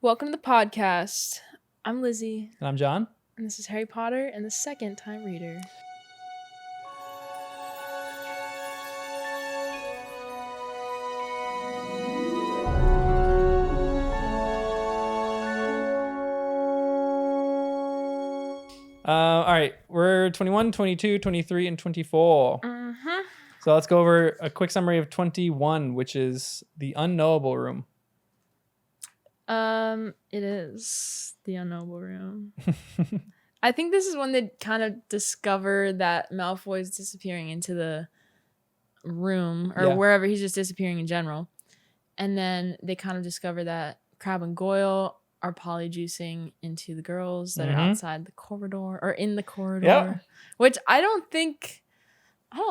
Welcome to the podcast. I'm Lizzie, And I'm John. and this is Harry Potter and the Second Time Reader. All right, we're 21, 22, 23, and 24. So let's go over a quick summary of 21, which is the unknowable room. It is the unknowable room. I think this is when they kind of discover that Malfoy is disappearing into the room or wherever he's just disappearing in general. And then they kind of discover that Crabbe and Goyle are polyjuicing into the girls that are outside the corridor or in the corridor, which I don't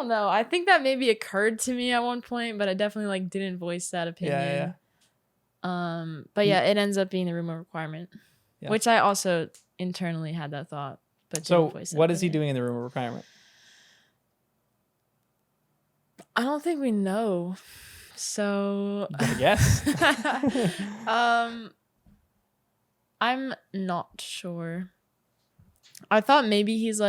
know. I think that maybe occurred to me at one point, but I definitely didn't voice that opinion. But yeah, it ends up being the room of requirement, which I also internally had that thought. But so what is he doing in the room of requirement? I don't think we know. So I guess. I'm not sure. I thought maybe he's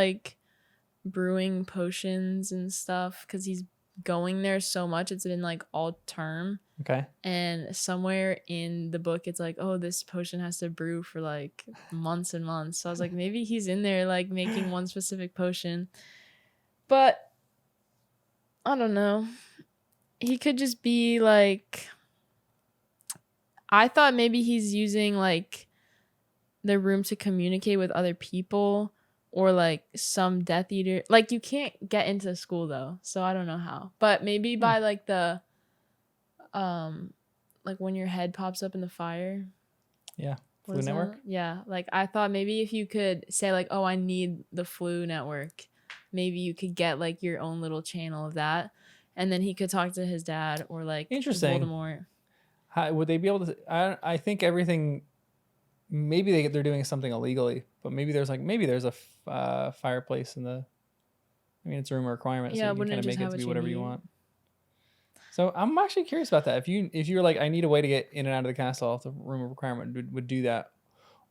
brewing potions and stuff because he's going there so much. It's been all term. Okay. And somewhere in the book, it's oh, this potion has to brew for months and months. So I was maybe he's in there making one specific potion. But I don't know. He could just be I thought maybe he's using the room to communicate with other people or some Death Eater. You can't get into school though, so I don't know how. But maybe by the when your head pops up in the fire. Yeah. Floo network? Yeah. I thought maybe if you could say oh, I need the Floo network, maybe you could get your own little channel of that. And then he could talk to his dad or Interesting. Voldemort. How would they be able to? I think everything. Maybe they're doing something illegally, but maybe there's a fireplace in the. I mean, it's a room requirement, so you can kind of make it to be whatever you want. So I'm actually curious about that. If you're I need a way to get in and out of the castle, if the room of requirement would do that,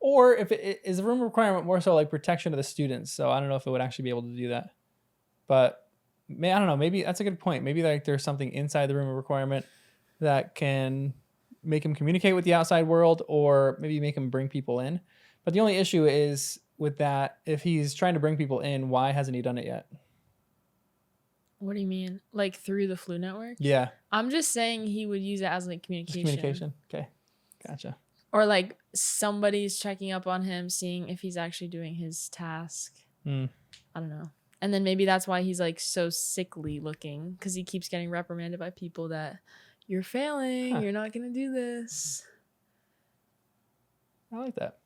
or if it is the room of requirement more so protection of the students. So I don't know if it would actually be able to do that, but. I don't know. Maybe that's a good point. Maybe there's something inside the room of requirement that can make him communicate with the outside world, or maybe make him bring people in. But the only issue is with that, if he's trying to bring people in, why hasn't he done it yet? What do you mean? Through the Floo network? Yeah. I'm just saying he would use it as communication. Just communication. Okay. Gotcha. Or somebody's checking up on him, seeing if he's actually doing his task. I don't know. And then maybe that's why he's so sickly looking, because he keeps getting reprimanded by people that you're failing, you're not going to do this. I like that.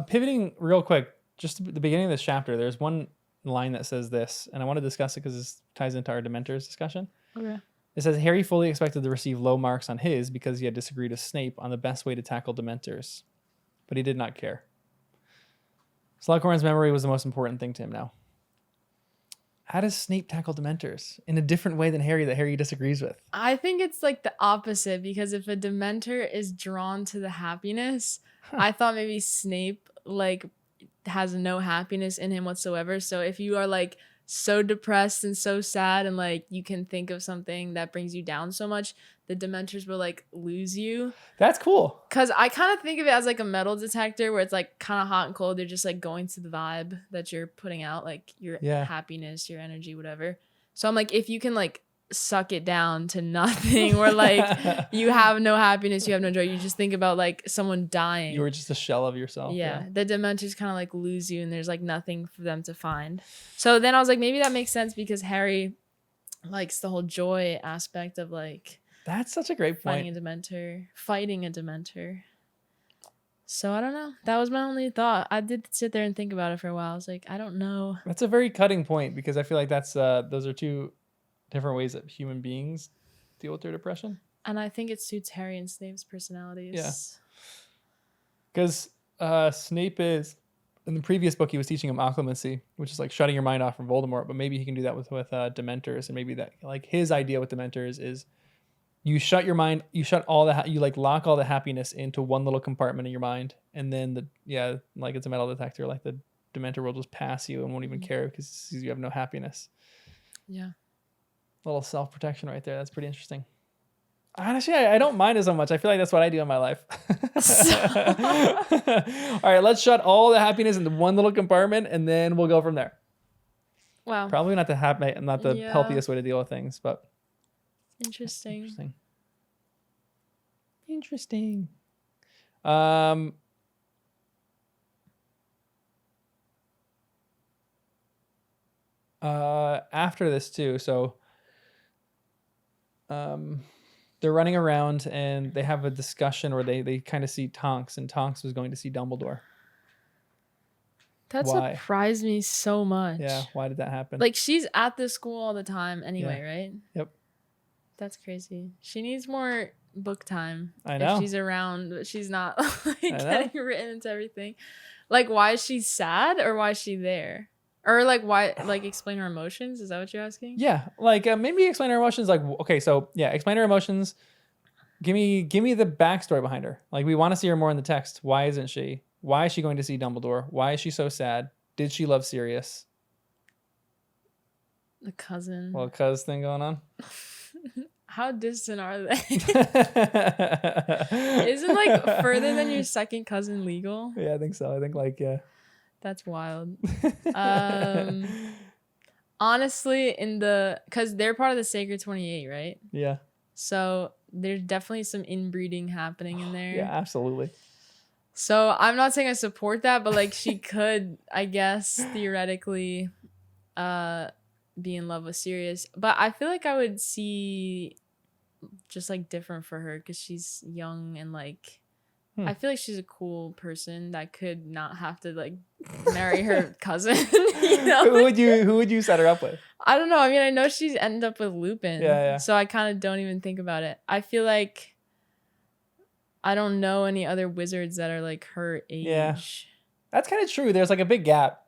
Pivoting real quick, just at the beginning of this chapter, there's one line that says this, and I want to discuss it because this ties into our Dementors discussion. Okay. It says, Harry fully expected to receive low marks on his because he had disagreed with Snape on the best way to tackle Dementors, but he did not care. Slughorn's memory was the most important thing to him now. How does Snape tackle Dementors in a different way than Harry that Harry disagrees with? I think it's the opposite, because if a Dementor is drawn to the happiness, I thought maybe Snape has no happiness in him whatsoever. So if you are so depressed and so sad and you can think of something that brings you down so much, the Dementors will lose you. That's cool. Because I kind of think of it as a metal detector where it's kind of hot and cold. They're just going to the vibe that you're putting out, your happiness, your energy, whatever. So I'm if you can suck it down to nothing, where you have no happiness, you have no joy, you just think about someone dying. You were just a shell of yourself. Yeah. The Dementors kind of lose you, and there's nothing for them to find. So then I was maybe that makes sense, because Harry likes the whole joy aspect of that's such a great point. Fighting a Dementor. So I don't know. That was my only thought. I did sit there and think about it for a while. I was I don't know. That's a very cutting point, because I feel that's those are two different ways that human beings deal with their depression. And I think it suits Harry and Snape's personalities. Yeah. Because Snape is, in the previous book, he was teaching him occlumency, which is shutting your mind off from Voldemort. But maybe he can do that with Dementors, and maybe that his idea with Dementors is you shut your mind, you shut all the, you like lock all the happiness into one little compartment in your mind, and then like it's a metal detector, like the Dementor will just pass you and won't even care because you have no happiness. Yeah. Little self-protection right there. That's pretty interesting. Honestly, I don't mind it so much. I feel like that's what I do in my life. All right, let's shut all the happiness into one little compartment, and then we'll go from there. Wow. Probably not the healthiest way to deal with things, but interesting. After this too, so they're running around and they have a discussion where they kind of see Tonks, and Tonks was going to see Dumbledore. That surprised me so much. Yeah, why did that happen? Like, she's at the school all the time anyway, right? Yep. That's crazy. She needs more book time. I know. If she's around, but she's not like getting written into everything. Like, why is she sad, or why is she there? Or like, why, like, explain her emotions? Is that what you're asking? Yeah, like maybe explain her emotions. Like, okay, so yeah, explain her emotions. Give me the backstory behind her. Like, we want to see her more in the text. Why isn't she? Why is she going to see Dumbledore? Why is she so sad? Did she love Sirius? The cousin. Little cuz thing going on. How distant are they? Isn't like further than your second cousin legal? Yeah, I think so. I think like, yeah. That's wild. Honestly, because they're part of the Sacred 28, right? Yeah. So there's definitely some inbreeding happening in there. Yeah, absolutely. So I'm not saying I support that, but like, she could, I guess, theoretically be in love with Sirius. But I feel like I would see just like different for her because she's young and like I feel like she's a cool person that could not have to like marry her cousin. You know? Who would you set her up with? I don't know. I mean, I know she's ended up with Lupin. Yeah. So I kind of don't even think about it. I feel like I don't know any other wizards that are like her age. Yeah. That's kind of true. There's like a big gap.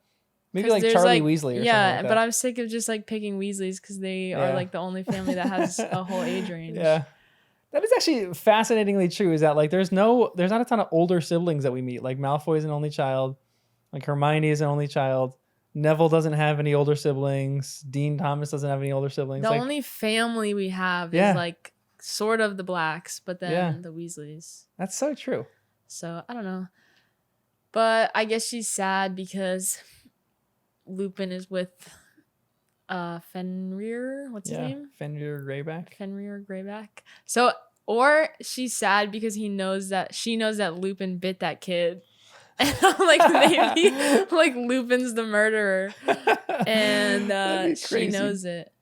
Maybe like Charlie Weasley or something like that. But I'm sick of just like picking Weasleys because they are like the only family that has a whole age range. Yeah. That is actually fascinatingly true, is that like there's not a ton of older siblings that we meet. Like Malfoy is an only child. Like Hermione is an only child. Neville doesn't have any older siblings. Dean Thomas doesn't have any older siblings. The only family we have is like sort of the Blacks, but then the Weasleys. That's so true. So I don't know. But I guess she's sad because Lupin is with Fenrir. What's his name? Fenrir Greyback. So, or she's sad because she knows that Lupin bit that kid. And I'm like, maybe like Lupin's the murderer. And she knows it.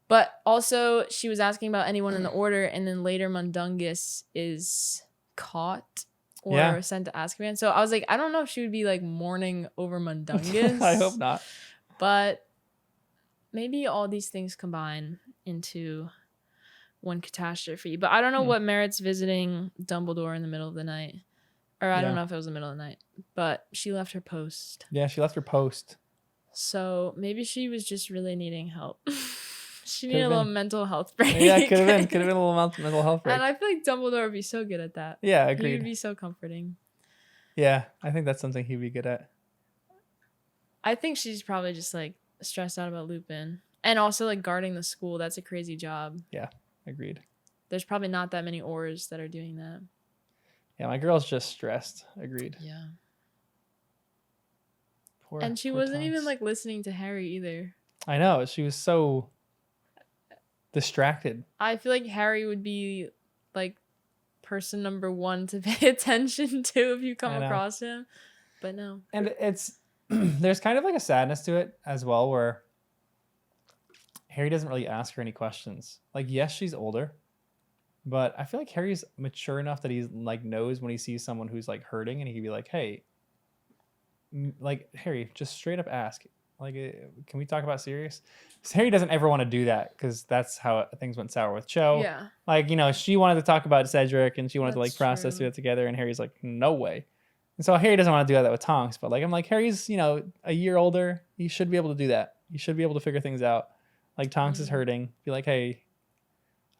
But also she was asking about anyone in the order, and then later Mundungus is caught or sent to Azkaban. So I was like, I don't know if she would be like mourning over Mundungus. I hope not. But maybe all these things combine into one catastrophe. But I don't know what merits visiting Dumbledore in the middle of the night. Or I don't know if it was the middle of the night. But she left her post. Yeah, she left her post. So maybe she was just really needing help. She needed a little mental health break. Yeah, could have been a little mental health break. And I feel like Dumbledore would be so good at that. Yeah, agreed. He would be so comforting. Yeah, I think that's something he'd be good at. I think she's probably just like stressed out about Lupin. And also like guarding the school. That's a crazy job. Yeah, agreed. There's probably not that many Aurors that are doing that. Yeah, my girl's just stressed. Agreed. Yeah. And she wasn't even like listening to Harry either. I know. She was so distracted. I feel like Harry would be like person number one to pay attention to if you come across him. But no. And it's there's kind of like a sadness to it as well, where Harry doesn't really ask her any questions. Like, yes, she's older, but I feel like Harry's mature enough that he's like knows when he sees someone who's like hurting, and he can be like, hey, like, Harry, just straight up ask, like, can we talk about Sirius? Harry doesn't ever want to do that because that's how things went sour with Cho. Yeah. Like, you know, she wanted to talk about Cedric and she wanted to like process it together, and Harry's like, no way. And so Harry doesn't want to do that with Tonks, but like, I'm like, Harry's, you know, a year older. He should be able to do that. He should be able to figure things out. Like, Tonks is hurting. Be like, hey,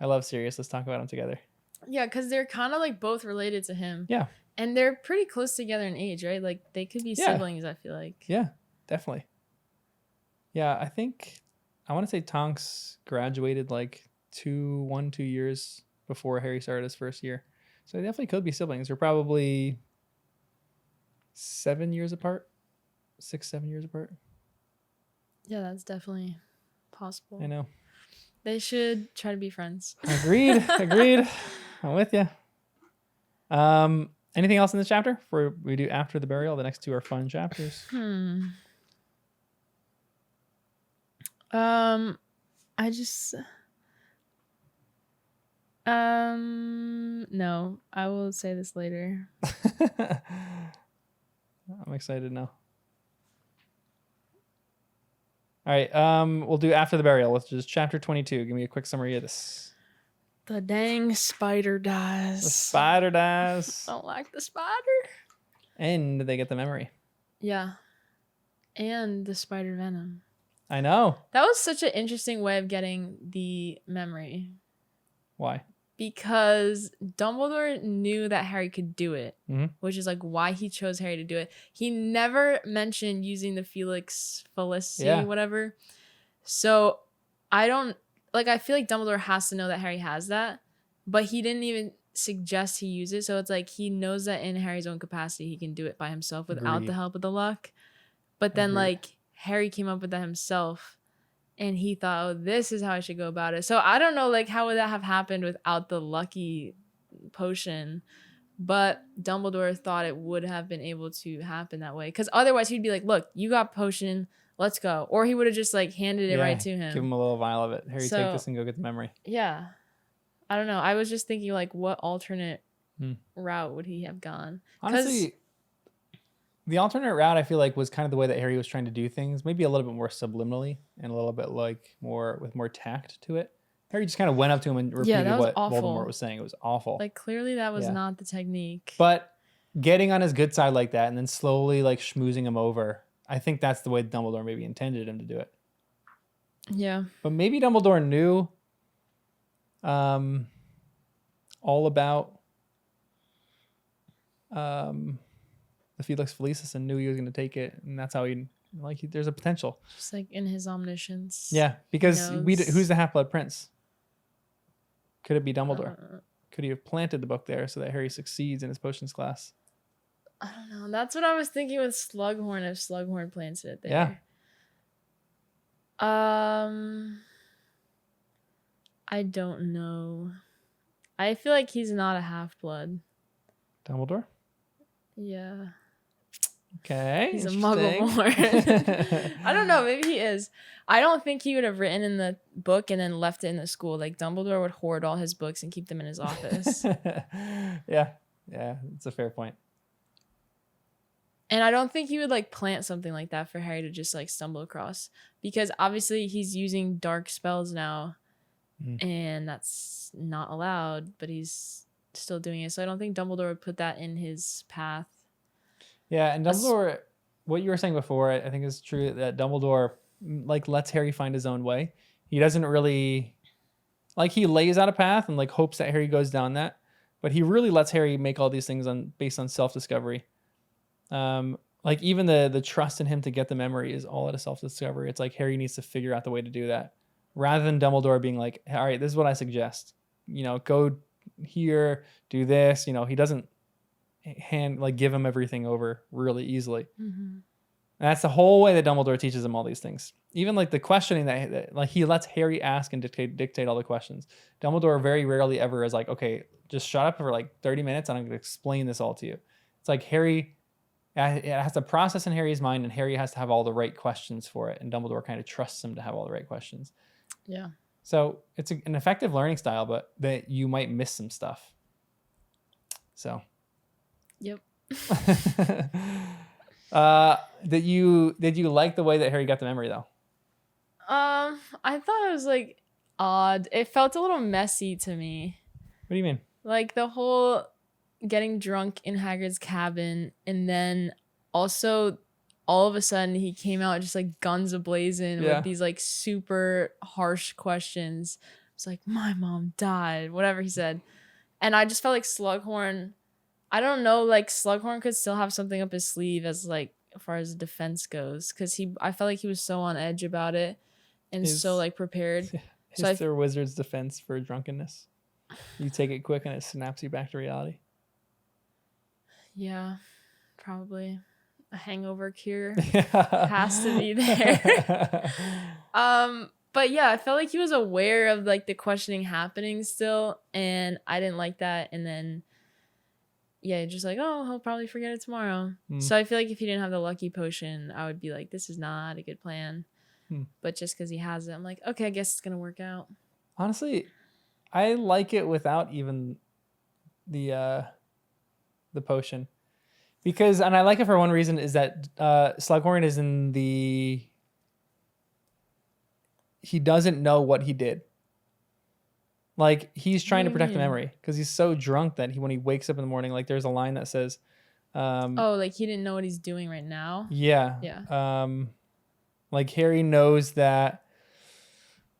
I love Sirius. Let's talk about them together. Yeah, because they're kind of like both related to him. Yeah. And they're pretty close together in age, right? Like they could be siblings, I feel like. Yeah, definitely. Yeah, I think I want to say Tonks graduated like 2 years before Harry started his first year. So they definitely could be siblings. They're probably 7 years apart. 6-7 years apart. Yeah, that's definitely possible. I know. They should try to be friends. Agreed. I'm with you. Anything else in this chapter before we do after the burial? The next two are fun chapters. I just no, I will say this later. I'm excited now. All right, we'll do after the burial, which is chapter 22. Give me a quick summary of this. The dang spider dies. The spider dies. I don't like the spider. And they get the memory. Yeah. And the spider venom. I know. That was such an interesting way of getting the memory. Why? Because Dumbledore knew that Harry could do it, which is like why he chose Harry to do it. He never mentioned using the Felix Felicis, whatever. So I feel like Dumbledore has to know that Harry has that, but he didn't even suggest he use it. So it's like he knows that in Harry's own capacity, he can do it by himself without the help of the luck. But then like Harry came up with that himself. And he thought, oh, this is how I should go about it. So I don't know, like, how would that have happened without the lucky potion? But Dumbledore thought it would have been able to happen that way. Because otherwise he'd be like, look, you got potion, let's go. Or he would have just, like, handed it right to him. Give him a little vial of it. Harry, take this and go get the memory. Yeah. I don't know. I was just thinking, like, what alternate route would he have gone? Honestly, the alternate route, I feel like, was kind of the way that Harry was trying to do things. Maybe a little bit more subliminally and a little bit like with more tact to it. Harry just kind of went up to him and repeated what Voldemort was saying. It was awful. Like, clearly that was not the technique. But getting on his good side like that and then slowly like schmoozing him over, I think that's the way Dumbledore maybe intended him to do it. Yeah. But maybe Dumbledore knew all about the Felix Felicis and knew he was going to take it, and that's how there's a potential. Just like in his omniscience. Yeah, because who's the Half-Blood Prince? Could it be Dumbledore? Could he have planted the book there so that Harry succeeds in his potions class? I don't know. That's what I was thinking with Slughorn, if Slughorn planted it there. Yeah. I don't know. I feel like he's not a half-blood. Dumbledore? Yeah. Okay. He's a Muggleborn. I don't know. Maybe he is. I don't think he would have written in the book and then left it in the school. Like, Dumbledore would hoard all his books and keep them in his office. Yeah. It's a fair point. And I don't think he would, like, plant something like that for Harry to just, like, stumble across. Because, obviously, he's using dark spells now. And that's not allowed. But he's still doing it. So I don't think Dumbledore would put that in his path. Yeah, and Dumbledore, what you were saying before, I think is true, that Dumbledore, like, lets Harry find his own way. He doesn't really, like, he lays out a path and, like, hopes that Harry goes down that. But he really lets Harry make all these things based on self-discovery. Like, even the trust in him to get the memory is all out of self-discovery. It's like Harry needs to figure out the way to do that. Rather than Dumbledore being like, all right, this is what I suggest. Go here, do this. He doesn't give him everything over really easily. And that's the whole way that Dumbledore teaches him all these things. Even like the questioning that like he lets Harry ask and dictate all the questions. Dumbledore very rarely ever is like, okay, just shut up for like 30 minutes and I'm going to explain this all to you. It's like Harry, it has to process in Harry's mind and Harry has to have all the right questions for it. And Dumbledore kind of trusts him to have all the right questions. Yeah. So it's an effective learning style, but that you might miss some stuff. So. Yep. Did you like the way that Harry got the memory though? I thought it was like odd. It felt a little messy to me. What do you mean? Like the whole getting drunk in Hagrid's cabin and then also all of a sudden he came out just like guns a-blazing with these like super harsh questions. was like, my mom died, whatever he said. And I just felt like Slughorn, I don't know, like Slughorn could still have something up his sleeve as like, as far as defense goes. Cause I felt like he was so on edge about it and so like prepared. Is there Wizard's defense for drunkenness? You take it quick and it snaps you back to reality. Yeah, probably. A hangover cure has to be there. But yeah, I felt like he was aware of like the questioning happening still, and I didn't like that. And then, yeah, just like, oh, he'll probably forget it tomorrow. So I feel like if he didn't have the lucky potion, I would be like, this is not a good plan. But just because he has it, I'm like, okay, I guess it's gonna work out. Honestly, I like it without even the potion. Because, and I like it for one reason, is that Slughorn is in the... He doesn't know what he did. Like, he's trying to protect the memory. Because he's so drunk that when he wakes up in the morning, like, there's a line that says... like, he didn't know what he's doing right now? Yeah. Yeah. Like, Harry knows that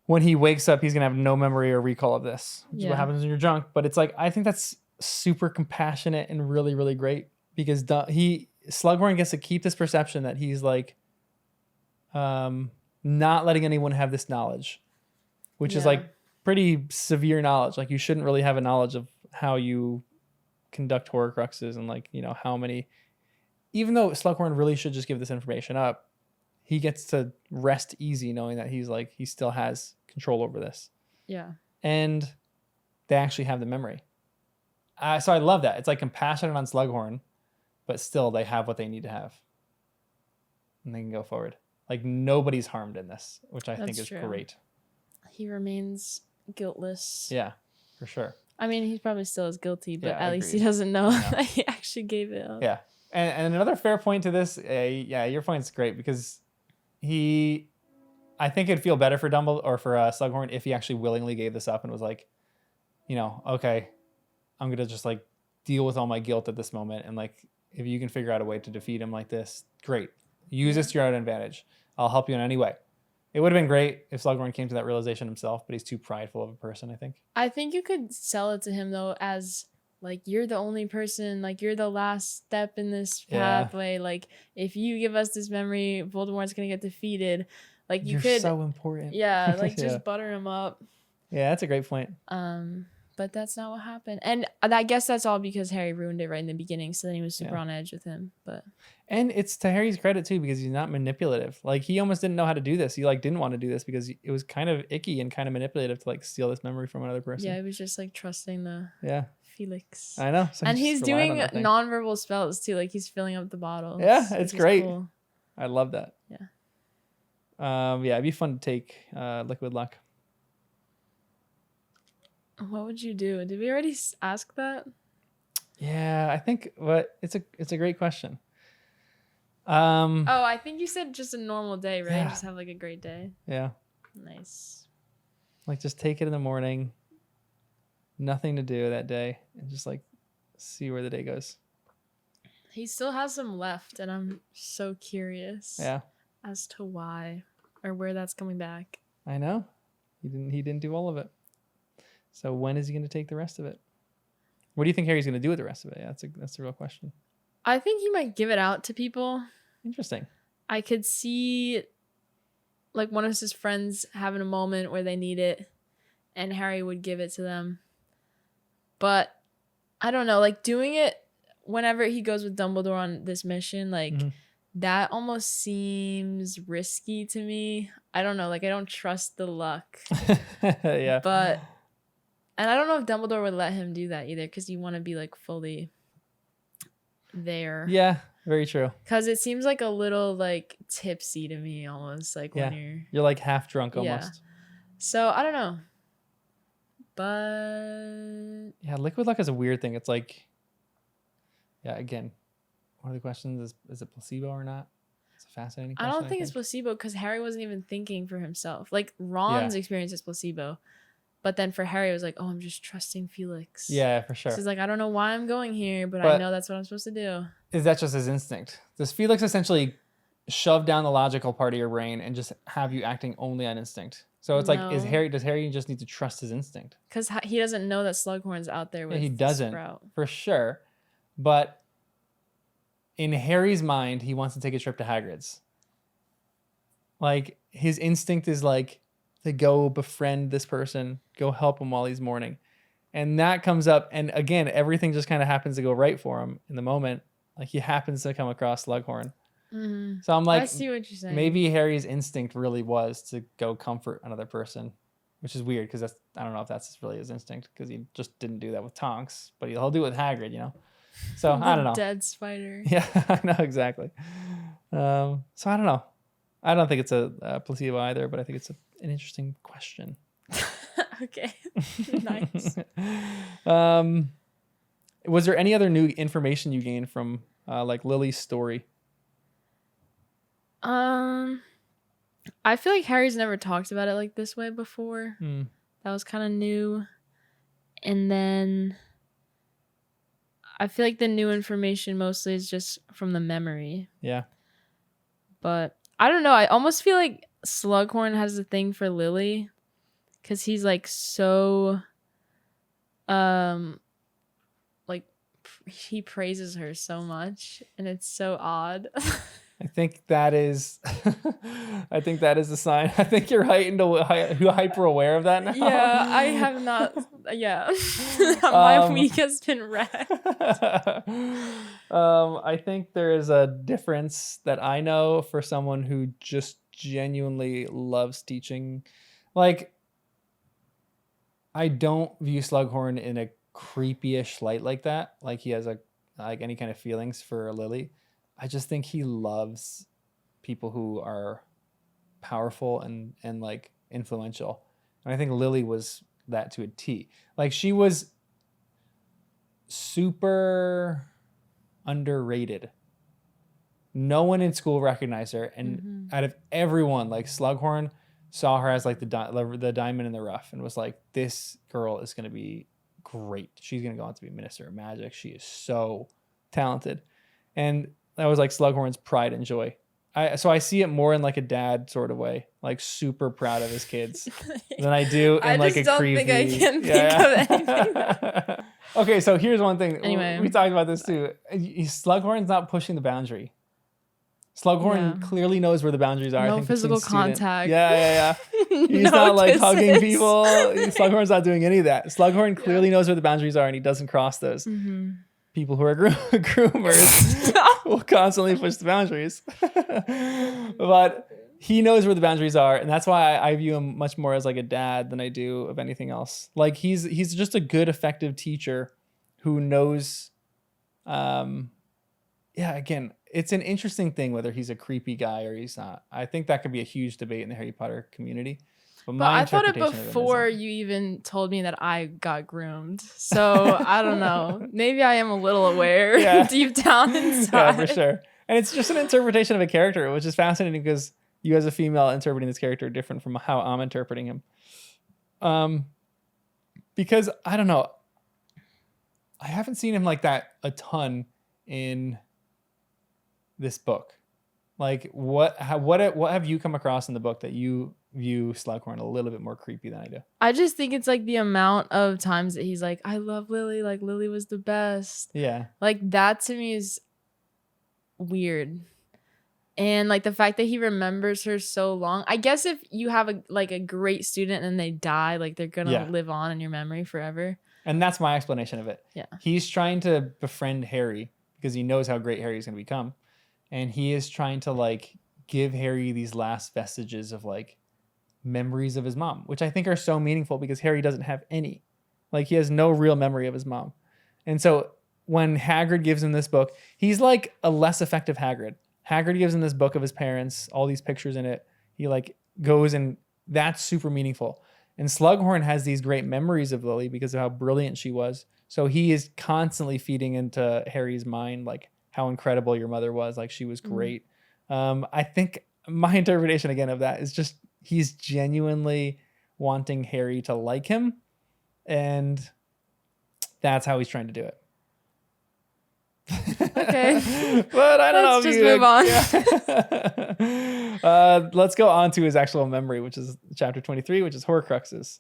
when he wakes up, he's going to have no memory or recall of this. Which is what happens when you're drunk. But it's like, I think that's super compassionate and really, really great. Because Slughorn gets to keep this perception that he's like not letting anyone have this knowledge, which is like pretty severe knowledge. Like, you shouldn't really have a knowledge of how you conduct Horcruxes and like, you know, how many, even though Slughorn really should just give this information up, he gets to rest easy knowing that he's like, he still has control over this. Yeah. And they actually have the memory. So I love that. It's like compassionate on Slughorn, but still they have what they need to have. And they can go forward. Like, nobody's harmed in this, which I think is great. He remains guiltless. Yeah, for sure. I mean, he's probably still as guilty, but at least he doesn't know that he actually gave it up. Yeah. And another fair point to this, your point's great, because I think it'd feel better for Dumbledore or for Slughorn if he actually willingly gave this up and was like, you know, okay, I'm going to just like deal with all my guilt at this moment. And like, if you can figure out a way to defeat him like this, great. Use this to your own advantage. I'll help you in any way. It would have been great if Slughorn came to that realization himself, but he's too prideful of a person, I think. I think you could sell it to him, though, as, like, you're the only person, like, you're the last step in this pathway. Like, if you give us this memory, Voldemort's going to get defeated. Like, you're so important. Yeah, like, just butter him up. Yeah, that's a great point. But that's not what happened. And I guess that's all because Harry ruined it right in the beginning, so then he was super on edge with him. And it's to Harry's credit, too, because he's not manipulative. Like, he almost didn't know how to do this. He, like, didn't want to do this because it was kind of icky and kind of manipulative to, like, steal this memory from another person. Yeah, he was just, like, trusting the Felix. I know. So and he's doing nonverbal spells, too. Like, he's filling up the bottle. Yeah, it's great. Cool. I love that. Yeah. It'd be fun to take Liquid Luck. What would you do? Did we already ask that? Yeah, I think, but it's a great question. I think you said just a normal day, right? Yeah. Just have like a great day. Yeah. Nice. Like, just take it in the morning. Nothing to do that day, and just like see where the day goes. He still has some left, and I'm so curious. Yeah. As to why or where that's coming back. I know. He didn't do all of it. So when is he going to take the rest of it? What do you think Harry's going to do with the rest of it? Yeah, that's the real question. I think he might give it out to people. Interesting. I could see like one of his friends having a moment where they need it and Harry would give it to them. But I don't know, like doing it whenever he goes with Dumbledore on this mission, like that almost seems risky to me. I don't know, like I don't trust the luck. Yeah. And I don't know if Dumbledore would let him do that either, because you want to be like fully there. Yeah, very true. Because it seems like a little like tipsy to me almost, like when you're like half drunk almost. Yeah. So I don't know. But yeah, Liquid Luck is a weird thing. It's like, yeah, again, one of the questions is it placebo or not? It's a fascinating question. I don't think it's placebo because Harry wasn't even thinking for himself. Like Ron's experience is placebo. But then for Harry, it was like, oh, I'm just trusting Felix. Yeah, for sure. So he's like, I don't know why I'm going here, but I know that's what I'm supposed to do. Is that just his instinct? Does Felix essentially shove down the logical part of your brain and just have you acting only on instinct? So it's like, does Harry just need to trust his instinct? Because he doesn't know that Slughorn's out there with he doesn't, Sprout. For sure. But in Harry's mind, he wants to take a trip to Hagrid's. Like, his instinct is like to go befriend this person, go help him while he's mourning. And that comes up, and again, everything just kind of happens to go right for him in the moment. Like, he happens to come across Slughorn. Mm-hmm. So I'm like, I see what you're saying. Maybe Harry's instinct really was to go comfort another person, which is weird because I don't know if that's really his instinct, because he just didn't do that with Tonks, but he'll do it with Hagrid, you know? So I don't know. Dead spider. Yeah, I know, exactly. So I don't know. I don't think it's a placebo either, but I think it's an interesting question. Okay. Nice. Was there any other new information you gained from like Lily's story? I feel like Harry's never talked about it like this way before. That was kind of new. And then I feel like the new information mostly is just from the memory. Yeah. But I don't know. I almost feel like Slughorn has a thing for Lily, because he's like so like he praises her so much, and it's so odd. I think that is a sign. I think you're hyper aware of that now. Yeah, I have not. Yeah, my week has been wrecked. I think there is a difference that I know for someone who just genuinely loves teaching. Like, I don't view Slughorn in a creepy-ish light like that. Like, he has like any kind of feelings for Lily. I just think he loves people who are powerful and like influential. And I think Lily was that to a T. Like, she was super underrated. No one in school recognized her. And out of everyone, like, Slughorn saw her as like the diamond in the rough and was like, this girl is going to be great. She's going to go on to be Minister of Magic. She is so talented. And that was like Slughorn's pride and joy. So I see it more in like a dad sort of way, like super proud of his kids, than I do in like a creepy. I just don't think I can think of anything. Okay, so here's one thing. Anyway, we talked about this too. Slughorn's not pushing the boundary. Slughorn clearly knows where the boundaries are. No, I think, physical contact. Yeah. He's not like hugging people. Slughorn's not doing any of that. Slughorn clearly knows where the boundaries are, and he doesn't cross those. People who are groomers will constantly push the boundaries. But he knows where the boundaries are, and that's why I view him much more as like a dad than I do of anything else. Like, he's just a good, effective teacher who knows. Again, it's an interesting thing whether he's a creepy guy or he's not. I think that could be a huge debate in the Harry Potter community. But I thought it before you even told me that I got groomed. So I don't know. Maybe I am a little aware deep down inside. Yeah, for sure. And it's just an interpretation of a character, which is fascinating because you as a female interpreting this character are different from how I'm interpreting him. Because I don't know. I haven't seen him like that a ton in this book. Like, what have you come across in the book that you view Slughorn a little bit more creepy than I do? I just think it's like the amount of times that he's like, I love Lily, like Lily was the best. Yeah. Like, that to me is weird. And like the fact that he remembers her so long. I guess if you have a great student and they die, like they're gonna live on in your memory forever. And that's my explanation of it. Yeah. He's trying to befriend Harry because he knows how great Harry's gonna become. And he is trying to like give Harry these last vestiges of like memories of his mom, which I think are so meaningful because Harry doesn't have any. Like, he has no real memory of his mom. And so when Hagrid gives him this book, he's like a less effective Hagrid. Hagrid gives him this book of his parents, all these pictures in it. He like goes, and that's super meaningful. And Slughorn has these great memories of Lily because of how brilliant she was. So he is constantly feeding into Harry's mind, like how incredible your mother was. Like, she was great. I think my interpretation again of that is just he's genuinely wanting Harry to like him. And that's how he's trying to do it. Okay. But I don't know. Let's just move on. Let's go on to his actual memory, which is chapter 23, which is Horcruxes.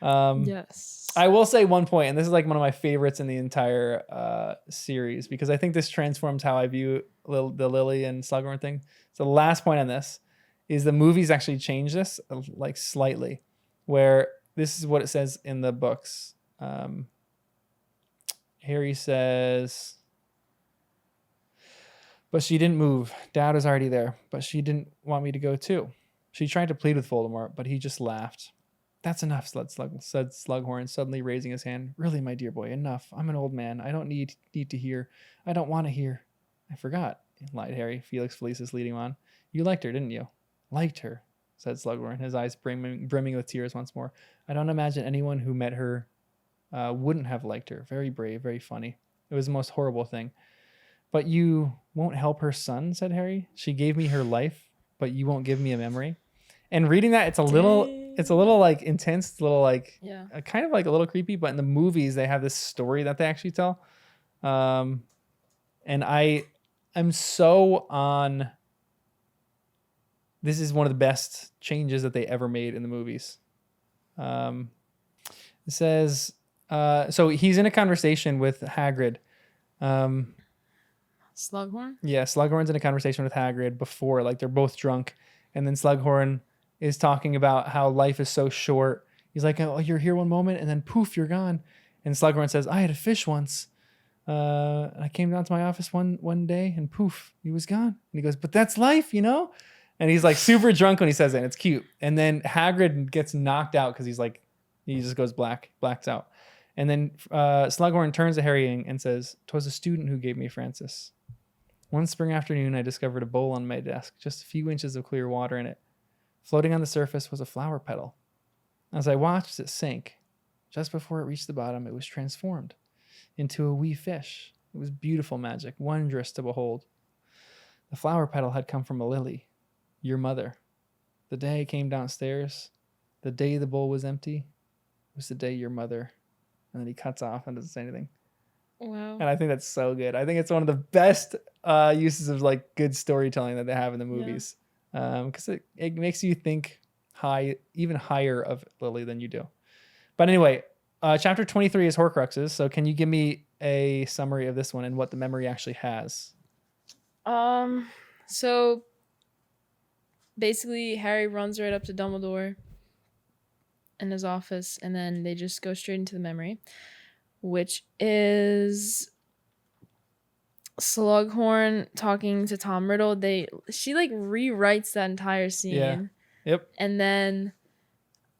Yes. I will say one point, and this is like one of my favorites in the entire series, because I think this transforms how I view the Lily and Slughorn thing. So the last point on this is the movies actually change this like slightly, where this is what it says in the books. Harry says, but she didn't move. Dad was already there, but she didn't want me to go too. She tried to plead with Voldemort, but he just laughed. That's enough, said Slughorn, suddenly raising his hand. Really, my dear boy, enough. I'm an old man. I don't need to hear. I don't want to hear. I forgot, lied Harry. Felix Felicis leading on. You liked her, didn't you? Liked her, said Slughorn, his eyes brimming with tears once more. I don't imagine anyone who met her wouldn't have liked her. Very brave, very funny. It was the most horrible thing. But you won't help her son, said Harry. She gave me her life, but you won't give me a memory. And reading that, it's a little like intense, a little like kind of like a little creepy. But in the movies, they have this story that they actually tell. And I'm so on. This is one of the best changes that they ever made in the movies. It says, so he's in a conversation with Hagrid. Slughorn? Yeah, Slughorn's in a conversation with Hagrid before, like they're both drunk. And then Slughorn is talking about how life is so short. He's like, oh, you're here one moment and then poof, you're gone. And Slughorn says, I had a fish once. I came down to my office one day and poof, he was gone. And he goes, but that's life, you know? And he's like super drunk when he says it. And it's cute. And then Hagrid gets knocked out because he's like, he just goes blacks out. And then Slughorn turns to Harry and says, 'twas a student who gave me Francis. One spring afternoon, I discovered a bowl on my desk, just a few inches of clear water in it. Floating on the surface was a flower petal. As I watched it sink, just before it reached the bottom, it was transformed into a wee fish. It was beautiful magic, wondrous to behold. The flower petal had come from a lily, your mother. The day I came downstairs, the day the bowl was empty, was the day your mother. And then he cuts off and doesn't say anything. Wow. And I think that's so good. I think it's one of the best uses of like good storytelling that they have in the movies. Because it makes you think even higher of Lily than you do. But anyway, chapter 23 is Horcruxes. So can you give me a summary of this one and what the memory actually has? So basically Harry runs right up to Dumbledore in his office, and then they just go straight into the memory, which is Slughorn talking to Tom Riddle. She like rewrites that entire scene. Yeah. Yep. And then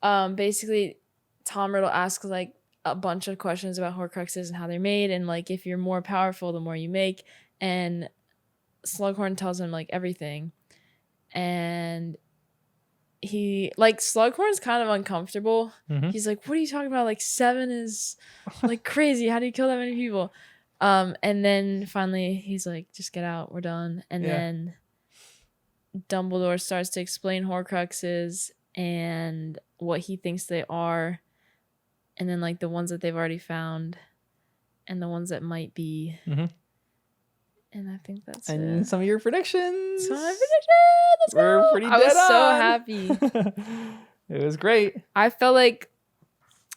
basically Tom Riddle asks like a bunch of questions about Horcruxes and how they're made, and like if you're more powerful the more you make, and Slughorn tells him like everything. And he like Slughorn's kind of uncomfortable. Mm-hmm. He's like, what are you talking about? Like 7 is like crazy. How do you kill that many people? And then finally he's like, just get out, we're done. And then Dumbledore starts to explain Horcruxes and what he thinks they are, and then like the ones that they've already found and the ones that might be. Mm-hmm. And I think that's and it. Some of your predictions. Let's We're go. pretty dead I was on. so happy. It was great. I felt like,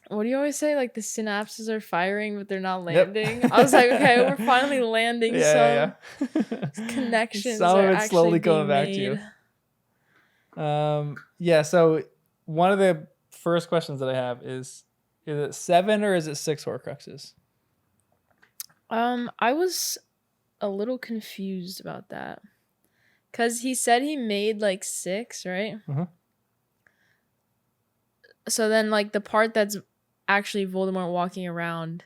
what do you always say? Like the synapses are firing, but they're not landing. Yep. I was like, okay, we're finally landing connections. Some of it's slowly coming back to you. So one of the first questions that I have is it 7 or is it 6 Horcruxes? I was a little confused about that, because he said he made like 6, right? Uh-huh. So then like the part that's actually Voldemort walking around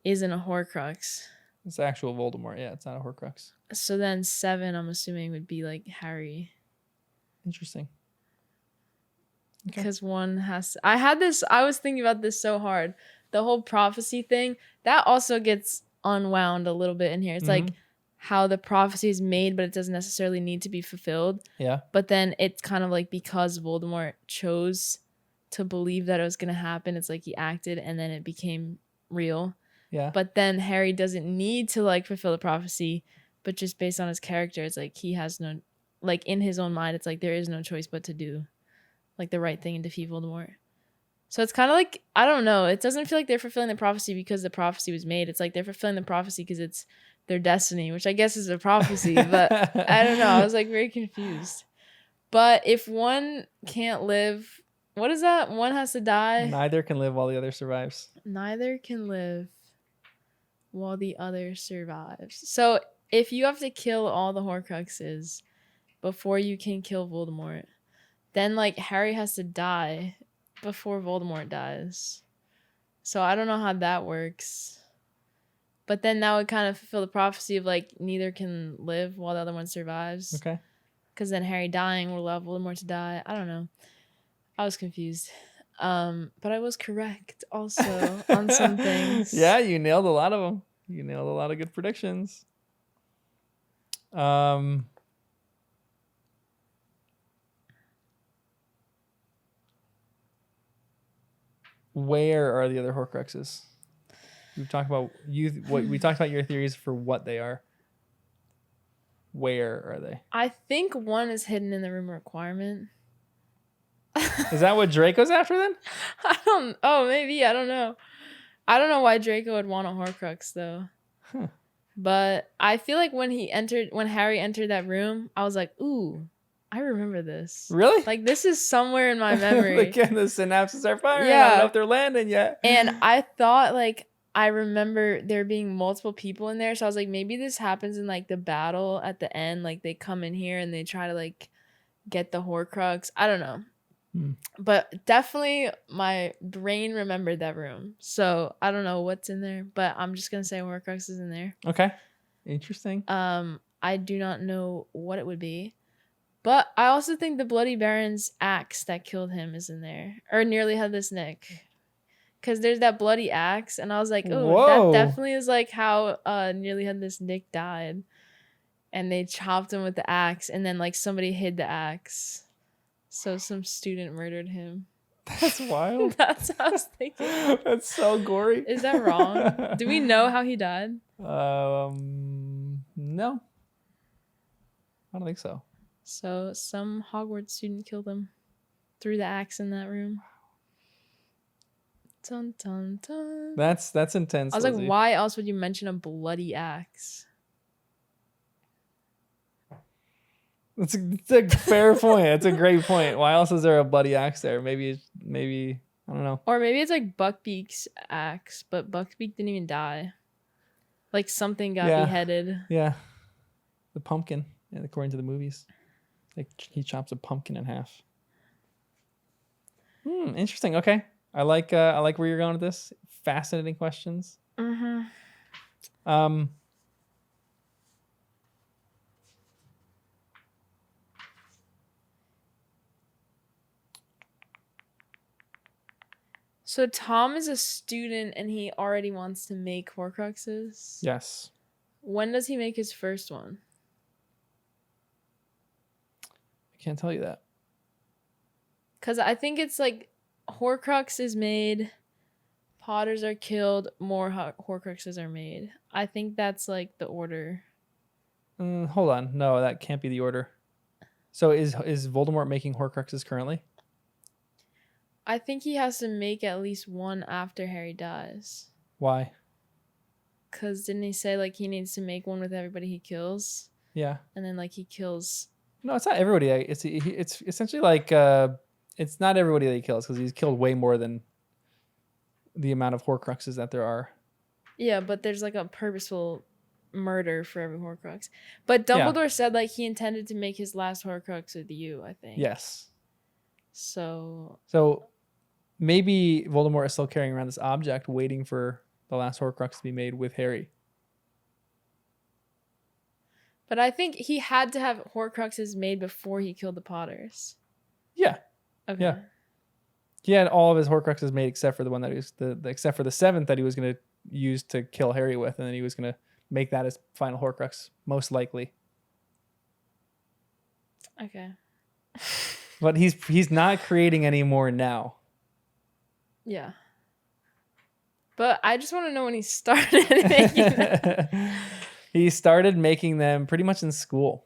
isn't a Horcrux. It's actual Voldemort. Yeah, it's not a Horcrux. So then 7, I'm assuming, would be like Harry. Interesting. Because one has to, I was thinking about this so hard. The whole prophecy thing, that also gets unwound a little bit in here. It's like how the prophecy is made, but it doesn't necessarily need to be fulfilled. Yeah. But then it's kind of like because Voldemort chose to believe that it was going to happen, it's like he acted and then it became real. Yeah. But then Harry doesn't need to like fulfill the prophecy, but just based on his character, it's like he has no like in his own mind, it's like there is no choice but to do like the right thing and defeat Voldemort. So it's kind of like, I don't know. It doesn't feel like they're fulfilling the prophecy because the prophecy was made. It's like they're fulfilling the prophecy because it's their destiny, which I guess is a prophecy. But I don't know. I was like very confused. But if one can't live, what is that? One has to die. Neither can live while the other survives. Neither can live while the other survives. So if you have to kill all the Horcruxes before you can kill Voldemort, then like Harry has to die before Voldemort dies. So I don't know how that works. But then that would kind of fulfill the prophecy of like neither can live while the other one survives. Okay. Because then Harry dying will allow Voldemort to die. I don't know. I was confused. But I was correct also on some things. Yeah, you nailed a lot of them. You nailed a lot of good predictions. Where are the other Horcruxes? We've talked about we talked about your theories for what they are. Where are they? I think one is hidden in the room of requirement. Is that what Draco's after then? Maybe. I don't know. I don't know why Draco would want a Horcrux though. Huh. But I feel like when Harry entered that room, I was like, ooh, I remember this. Really? Like this is somewhere in my memory. Again, the synapses are firing. Yeah. I don't know if they're landing yet. And I thought like I remember there being multiple people in there. So I was like, maybe this happens in like the battle at the end. Like they come in here and they try to like get the Horcrux. I don't know. But definitely my brain remembered that room. So I don't know what's in there, but I'm just going to say Horcrux is in there. Okay. Interesting. I do not know what it would be. But I also think the Bloody Baron's axe that killed him is in there. Or nearly Headless Nick. Because there's that bloody axe. And I was like, oh, that definitely is like how Nearly Headless Nick died. And they chopped him with the axe. And then like somebody hid the axe. So some student murdered him. That's wild. That's what I was thinking. That's so gory. Is that wrong? Do we know how he died? No. I don't think so. So some Hogwarts student killed him. Threw the axe in that room. Dun, dun, dun. That's intense. I was like, why else would you mention a bloody axe? It's a fair point. It's a great point. Why else is there a bloody axe there? Maybe I don't know. Or maybe it's like Buckbeak's axe, but Buckbeak didn't even die. Like something got beheaded. Yeah, the pumpkin. Yeah, according to the movies, like he chops a pumpkin in half. Interesting. Okay, I like where you're going with this. Fascinating questions. So Tom is a student and he already wants to make Horcruxes? Yes. When does he make his first one? I can't tell you that. Because I think it's like Horcrux is made, Potters are killed, more Horcruxes are made. I think that's like the order. Hold on. No, that can't be the order. So is Voldemort making Horcruxes currently? I think he has to make at least one after Harry dies. Why? Because didn't he say like he needs to make one with everybody he kills? Yeah. And then like he kills... No, it's not everybody. It's essentially like it's not everybody that he kills because he's killed way more than the amount of Horcruxes that there are. Yeah, but there's like a purposeful murder for every Horcrux. But Dumbledore said like he intended to make his last Horcrux with you, I think. Yes. So maybe Voldemort is still carrying around this object waiting for the last Horcrux to be made with Harry. But I think he had to have Horcruxes made before he killed the Potters. Yeah. Okay. Yeah. He had all of his Horcruxes made except for the one that he was except for the 7th that he was going to use to kill Harry with, and then he was going to make that his final Horcrux, most likely. Okay. But he's not creating any more now. Yeah. But I just want to know when he started making them. He started making them pretty much in school.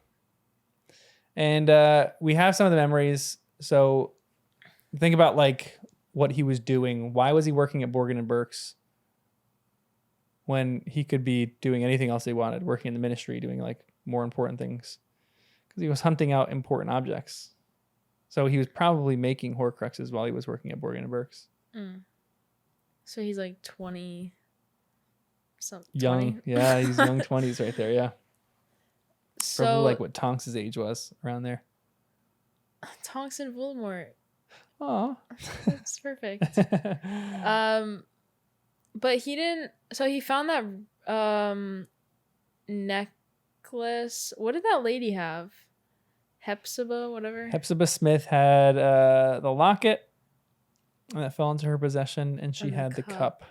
And we have some of the memories. So think about like what he was doing. Why was he working at Borgin and Burke's when he could be doing anything else he wanted, working in the ministry, doing like more important things? Because he was hunting out important objects. So he was probably making Horcruxes while he was working at Borgin and Burke's. So he's like 20. Young. 20? Yeah, he's young 20s right there, yeah. So, probably like what Tonks' age was around there. Tonks and Voldemort. Oh, that's perfect. But he didn't. So he found that necklace. What did that lady have? Hepzibah, whatever. Hepzibah Smith had the locket that fell into her possession, and she had the cup.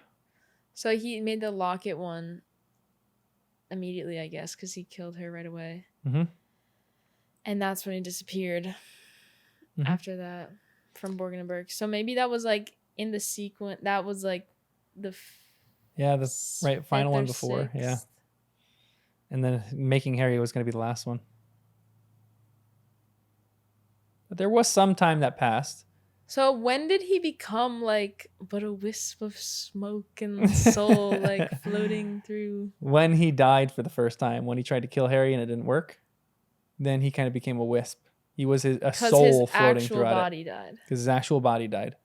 So he made the locket one immediately, I guess, because he killed her right away. Mm-hmm. And that's when he disappeared after that from Borgin and Burke. So maybe that was like in the sequence. That was like the right final one before. 6th. Yeah. And then making Harry was going to be the last one. But there was some time that passed. So when did he become like but a wisp of smoke and soul like floating through? When he died for the first time, when he tried to kill Harry and it didn't work, then he kind of became a wisp. He was a soul floating throughout it. Because his actual body died.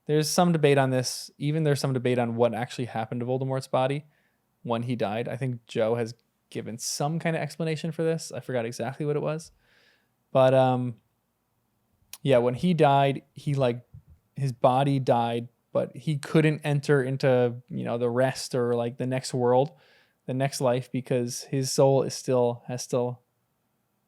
There's some debate on this. Even there's some debate on what actually happened to Voldemort's body when he died. I think Joe has given some kind of explanation for this. I forgot exactly what it was. But yeah, when he died, his body died, but he couldn't enter into, the rest or like the next world, the next life, because his soul has still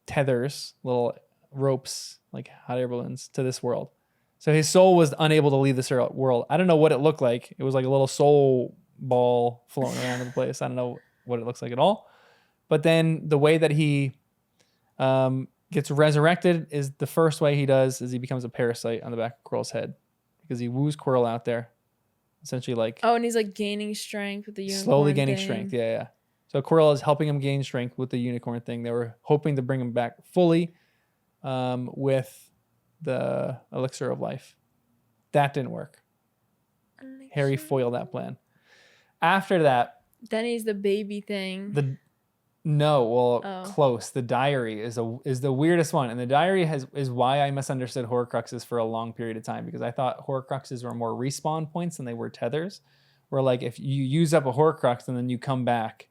tethers, little ropes, like hot air balloons, to this world. So his soul was unable to leave this world. I don't know what it looked like. It was like a little soul ball floating around in the place. I don't know what it looks like at all. But then the way that he gets resurrected is the first way he does is he becomes a parasite on the back of Quirrell's head, because he woos Quirrell out there, essentially like. Oh, and he's like gaining strength with the unicorn. Slowly gaining strength, yeah. So Quirrell is helping him gain strength with the unicorn thing. They were hoping to bring him back fully with the elixir of life. That didn't work. Harry foiled that plan. After that, then he's the baby thing. Close. The diary is the weirdest one, and the diary is why I misunderstood Horcruxes for a long period of time, because I thought Horcruxes were more respawn points than they were tethers. Where like if you use up a Horcrux and then you come back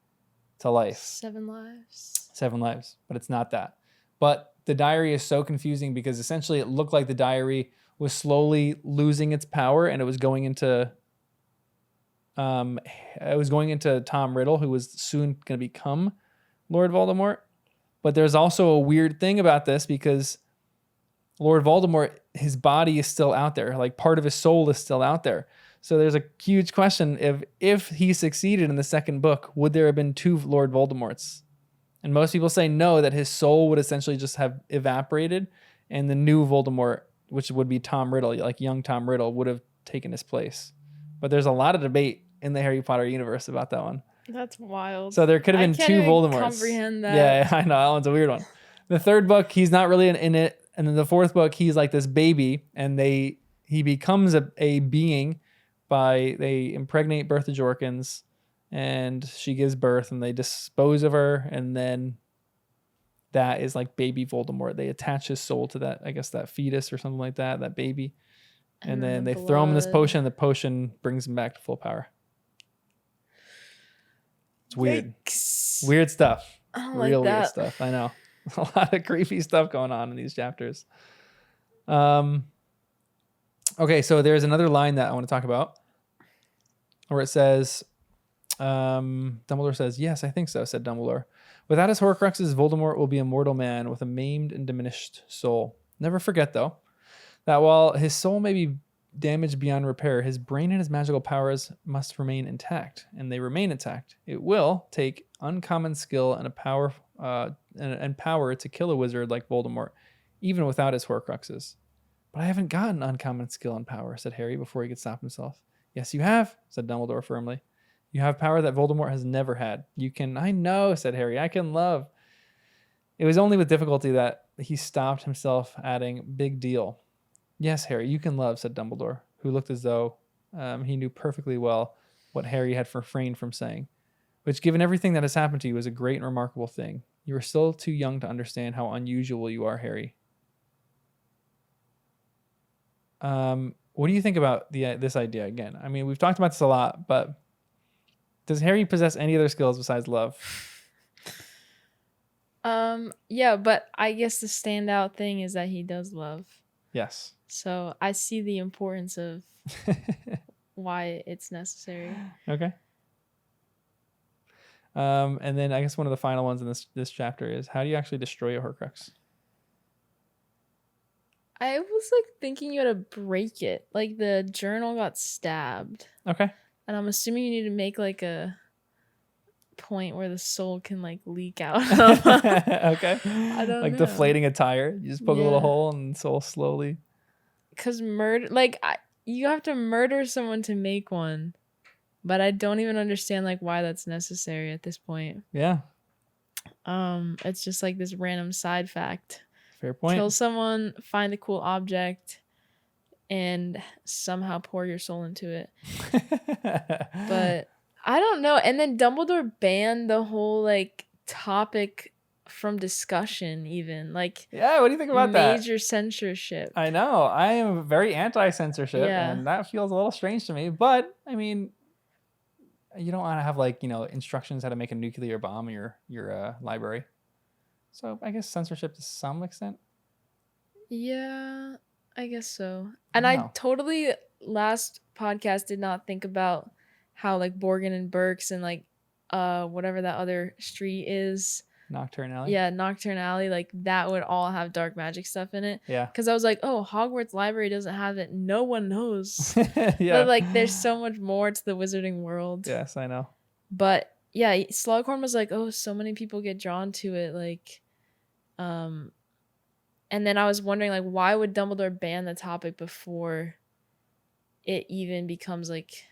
to life. 7 lives. 7 lives, but it's not that. But the diary is so confusing because essentially it looked like the diary was slowly losing its power, and it was going into Tom Riddle, who was soon going to become Lord Voldemort. But there's also a weird thing about this, because Lord Voldemort, his body is still out there. Like part of his soul is still out there. So there's a huge question if he succeeded in the second book, would there have been 2 Lord Voldemorts? And most people say no, that his soul would essentially just have evaporated, and the new Voldemort, which would be Tom Riddle, like young Tom Riddle, would have taken his place. But there's a lot of debate in the Harry Potter universe about that one. That's wild. So there could have been 2 Voldemorts. I can't comprehend that. Yeah, I know. That one's a weird one. The third book, he's not really in it. And then the fourth book, he's like this baby, and he becomes a being they impregnate Bertha Jorkins, and she gives birth, and they dispose of her, and then that is like baby Voldemort. They attach his soul to that, I guess that fetus or something like that baby. And then they throw him in this potion, and the potion brings him back to full power. It's weird. Yikes. Weird stuff. I don't Real like that. Weird stuff. I know. A lot of creepy stuff going on in these chapters. Okay, so there's another line that I want to talk about where it says, Dumbledore says, "Yes, I think so," said Dumbledore. "Without his Horcruxes, Voldemort will be a mortal man with a maimed and diminished soul. Never forget, though, that while his soul may be damaged beyond repair, his brain and his magical powers must remain intact, and they remain intact. It will take uncommon skill and power to kill a wizard like Voldemort, even without his Horcruxes." "But I haven't gotten uncommon skill and power," said Harry before he could stop himself. "Yes, you have," said Dumbledore firmly. "You have power that Voldemort has never had. You can..." "I know," said Harry. "I can love." It was only with difficulty that he stopped himself, adding, "Big deal." "Yes, Harry, you can love," said Dumbledore, who looked as though he knew perfectly well what Harry had refrained from saying, which, given everything that has happened to you, is a great and remarkable thing. You are still too young to understand how unusual you are, Harry. What do you think about this idea again? I mean, we've talked about this a lot, but does Harry possess any other skills besides love? Yeah, but I guess the standout thing is that he does love. Yes. So I see the importance of why it's necessary. Okay. And then I guess one of the final ones in this chapter is, how do you actually destroy a Horcrux? I was like thinking you had to break it. Like the journal got stabbed. Okay. And I'm assuming you need to make like a point where the soul can like leak out. Okay. I don't like know. Deflating a tire. You just poke a little hole and the soul slowly. Because murder, like you have to murder someone to make one. But I don't even understand like why that's necessary at this point. Yeah. It's just like this random side fact. Fair point. Kill someone, find a cool object, and somehow pour your soul into it. But I don't know. And then Dumbledore banned the whole like topic from discussion, even like. Yeah, what do you think about that? Major censorship. I know. I am very anti-censorship, and that feels a little strange to me. But I mean, you don't want to have like, instructions how to make a nuclear bomb in your library. So I guess censorship to some extent. Yeah, I guess so. And I totally last podcast did not think about how like Borgin and Burkes and like whatever that other street is. Nocturne Alley. Yeah, Nocturne Alley. Like that would all have dark magic stuff in it. Yeah. Because I was like, oh, Hogwarts Library doesn't have it. No one knows. Yeah. But like there's so much more to the wizarding world. Yes, I know. But yeah, Slughorn was like, oh, so many people get drawn to it. Like, and then I was wondering, like, why would Dumbledore ban the topic before it even becomes, like,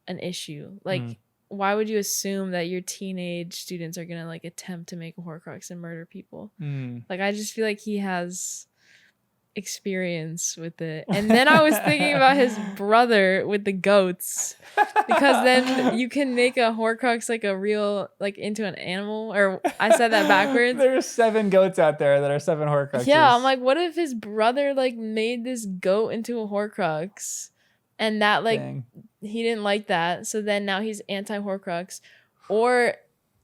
an issue? Like, why would you assume that your teenage students are going to, like, attempt to make a Horcrux and murder people? Like, I just feel like he has experience with it. And then I was thinking about his brother with the goats, because then you can make a Horcrux like a real, like, into an animal. Or I said that backwards. There's 7 goats out there that are 7 Horcruxes. Yeah, I'm like, what if his brother like made this goat into a Horcrux, and that like he didn't like that, so then now he's anti-Horcrux? Or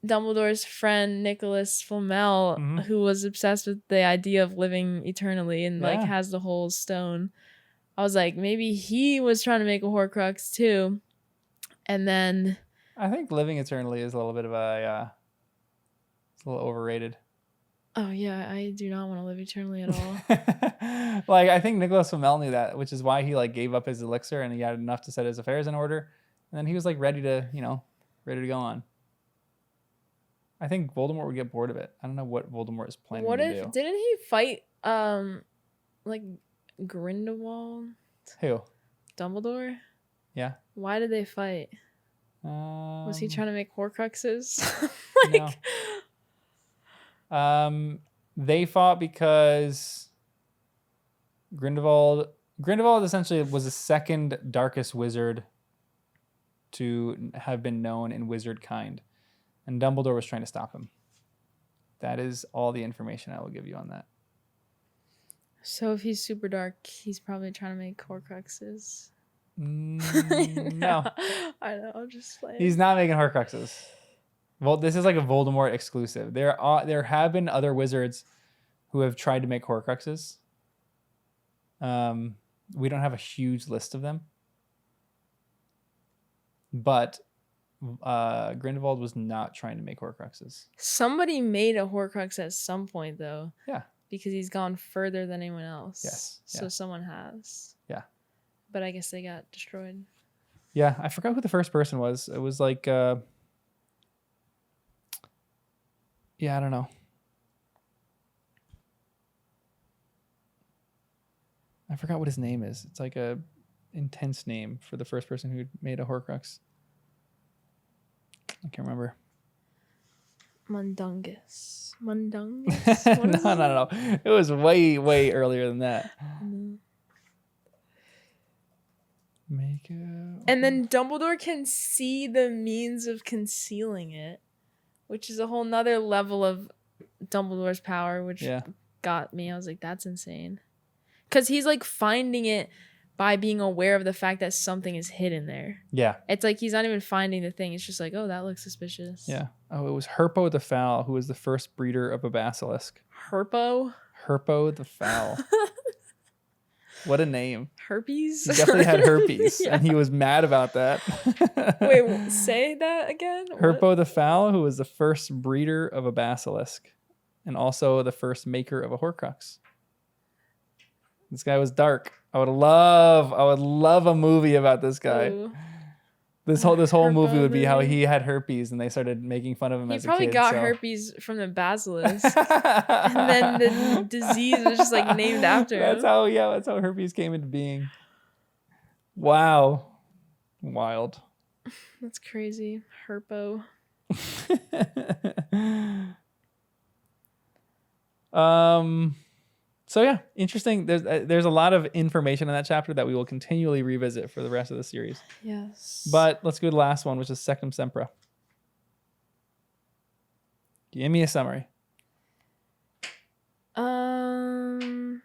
Dumbledore's friend Nicholas Flamel, who was obsessed with the idea of living eternally and like has the whole stone. I was like, maybe he was trying to make a Horcrux too. And then I think living eternally is a little bit of it's a little overrated. Oh yeah, I do not want to live eternally at all. Like, I think Nicholas Flamel knew that, which is why he like gave up his elixir and he had enough to set his affairs in order, and then he was like ready to go on. I think Voldemort would get bored of it. I don't know what Voldemort is planning to do. Didn't he fight like Grindelwald? Who? Dumbledore? Yeah. Why did they fight? Was he trying to make Horcruxes? like no. They fought because Grindelwald essentially was the second darkest wizard to have been known in wizard kind, and Dumbledore was trying to stop him. That is all the information I will give you on that. So if he's super dark, he's probably trying to make Horcruxes. No. I know, I'm just playing. He's not making Horcruxes. Well, this is like a Voldemort exclusive. There have been other wizards who have tried to make Horcruxes. We don't have a huge list of them. But Grindelwald was not trying to make Horcruxes. Somebody made a Horcrux at some point, though. Yeah. Because he's gone further than anyone else. Yes. So someone has. Yeah. But I guess they got destroyed. Yeah, I forgot who the first person was. It was like, yeah, I don't know. I forgot what his name is. It's like a intense name for the first person who made a Horcrux. I can't remember. Mundungus. No. It was way, way earlier than that. And then Dumbledore can see the means of concealing it, which is a whole nother level of Dumbledore's power, which got me. I was like, that's insane. Because he's like finding it by being aware of the fact that something is hidden there. Yeah. It's like he's not even finding the thing. It's just like, oh, that looks suspicious. Yeah. Oh, it was Herpo the Fowl, who was the first breeder of a basilisk. Herpo the Fowl. What a name. Herpes? He definitely had herpes, and he was mad about that. Wait, say that again? Herpo the Fowl, who was the first breeder of a basilisk, and also the first maker of a Horcrux. This guy was dark. I would love a movie about this guy. Ooh. This whole movie would be how he had herpes and they started making fun of him as a kid. He probably got herpes from the basilisk. And then the disease was just like named after him. That's how herpes came into being. Wow. Wild. That's crazy. Herpo. So yeah, interesting. There's a lot of information in that chapter that we will continually revisit for the rest of the series. Yes. But let's go to the last one, which is Sectum Sempra. Give me a summary. Hang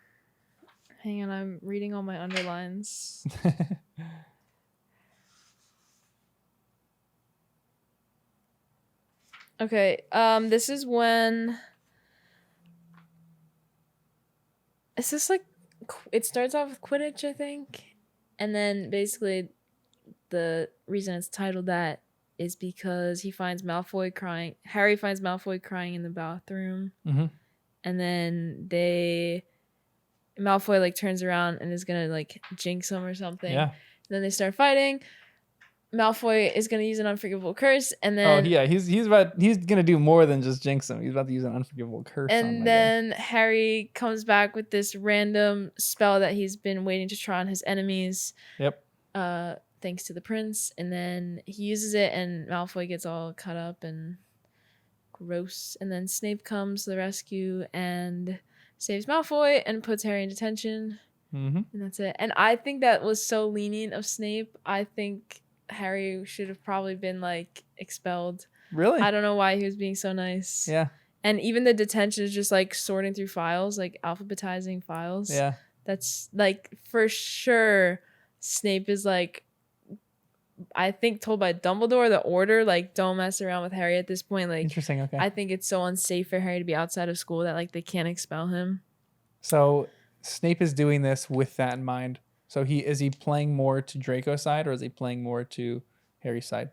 on, I'm reading all my underlines. Okay, this is when... Is this like, it starts off with Quidditch, I think, and then basically the reason it's titled that is because he finds Malfoy crying. Harry finds Malfoy crying in the bathroom, and then Malfoy like turns around and is gonna like jinx him or something. Yeah. And then they start fighting. Malfoy is gonna use an unforgivable curse, and then he's gonna do more than just jinx him. He's about to use an unforgivable curse. And then Harry comes back with this random spell that he's been waiting to try on his enemies. Yep. Thanks to the prince, and then he uses it, and Malfoy gets all cut up and gross. And then Snape comes to the rescue and saves Malfoy and puts Harry in detention. And that's it. And I think that was so lenient of Snape. I think Harry should have probably been like expelled. Really? I don't know why he was being so nice. Yeah. And even the detention is just like sorting through files, like alphabetizing files. Yeah. That's like for sure Snape is like, I think told by Dumbledore, the order, like don't mess around with Harry at this point. Like, interesting. Okay. I think it's so unsafe for Harry to be outside of school that like they can't expel him. So Snape is doing this with that in mind. So is he playing more to Draco's side or is he playing more to Harry's side?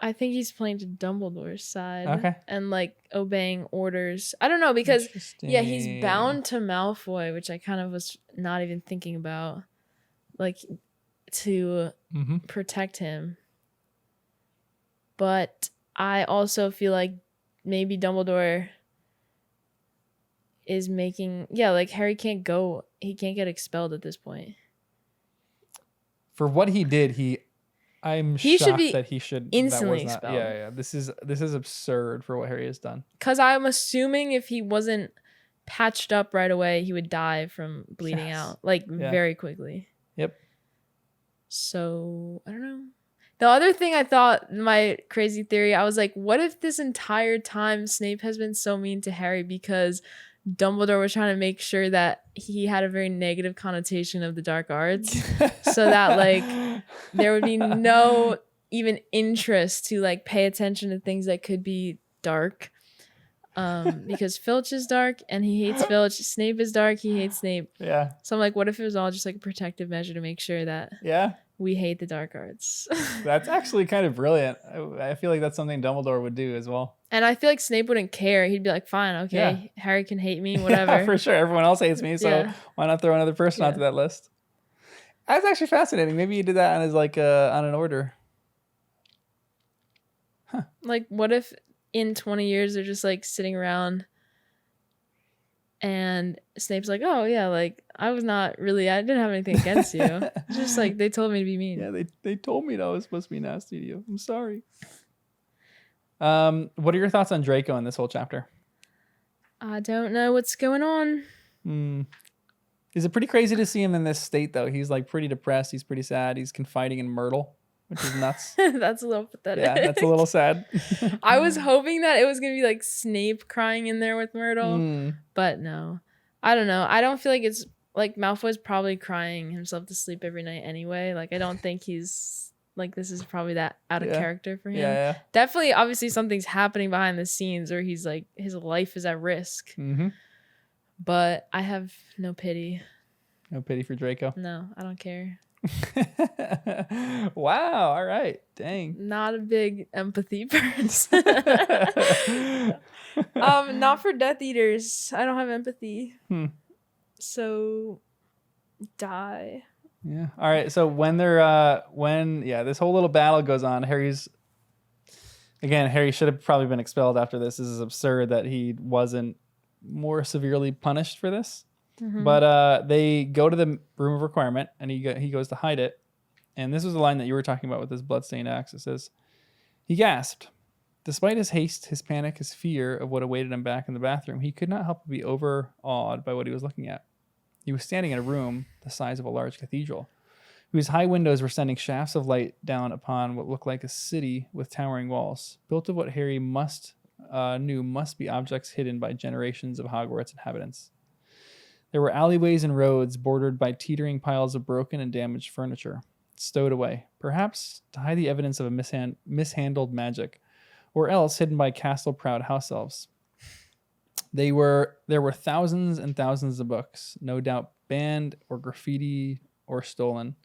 I think he's playing to Dumbledore's side. Okay. And like obeying orders. I don't know because he's bound to Malfoy, which I kind of was not even thinking about. Like to protect him. But I also feel like maybe Dumbledore is making like Harry can't get expelled at this point. For what he did, I'm shocked that he should instantly expelled. Yeah. This is absurd for what Harry has done. Because I'm assuming if he wasn't patched up right away, he would die from bleeding out very quickly. Yep. So I don't know. The other thing I thought, my crazy theory, I was like, what if this entire time Snape has been so mean to Harry because Dumbledore was trying to make sure that he had a very negative connotation of the dark arts so that like there would be no even interest to like pay attention to things that could be dark, because Filch is dark and he hates Filch. Snape is dark, he hates Snape. Yeah. So I'm like, what if it was all just like a protective measure to make sure that we hate the dark arts? That's actually kind of brilliant. I feel like that's something Dumbledore would do as well. And I feel like Snape wouldn't care. He'd be like, fine, okay, Harry can hate me, whatever. Yeah, for sure. Everyone else hates me, so why not throw another person onto that list? That's actually fascinating. Maybe he did that on his on an order. Huh. Like, what if in 20 years they're just like sitting around and Snape's like, oh yeah, like I didn't have anything against you. It's just like they told me to be mean. Yeah, they told me that I was supposed to be nasty to you. I'm sorry. What are your thoughts on Draco in this whole chapter? I don't know what's going on. Is it pretty crazy to see him in this state, though? He's like pretty depressed. He's pretty sad. He's confiding in Myrtle, which is nuts. That's a little pathetic. Yeah, that's a little sad. I was hoping that it was going to be like Snape crying in there with Myrtle, but no. I don't know. I don't feel like it's like Malfoy's probably crying himself to sleep every night anyway. Like, I don't think he's like, this is probably that out of character for him. Yeah. Definitely, obviously, something's happening behind the scenes or he's like, his life is at risk. But I have no pity. No pity for Draco? No, I don't care. Wow. All right. Dang. Not a big empathy person. Not for Death Eaters. I don't have empathy. So die. Yeah. All right. So when they're this whole little battle goes on, Harry should have probably been expelled after this. This is absurd that he wasn't more severely punished for this. But they go to the room of requirement and he goes to hide it. And this was the line that you were talking about with his bloodstained axe. It says, he gasped. Despite his haste, his panic, his fear of what awaited him back in the bathroom, he could not help but be overawed by what he was looking at. He was standing in a room the size of a large cathedral, whose high windows were sending shafts of light down upon what looked like a city with towering walls, built of what Harry knew must be objects hidden by generations of Hogwarts inhabitants. There were alleyways and roads bordered by teetering piles of broken and damaged furniture, stowed away, perhaps to hide the evidence of a mishandled magic, or else hidden by castle-proud house elves. There were thousands and thousands of books, no doubt banned or graffiti or stolen.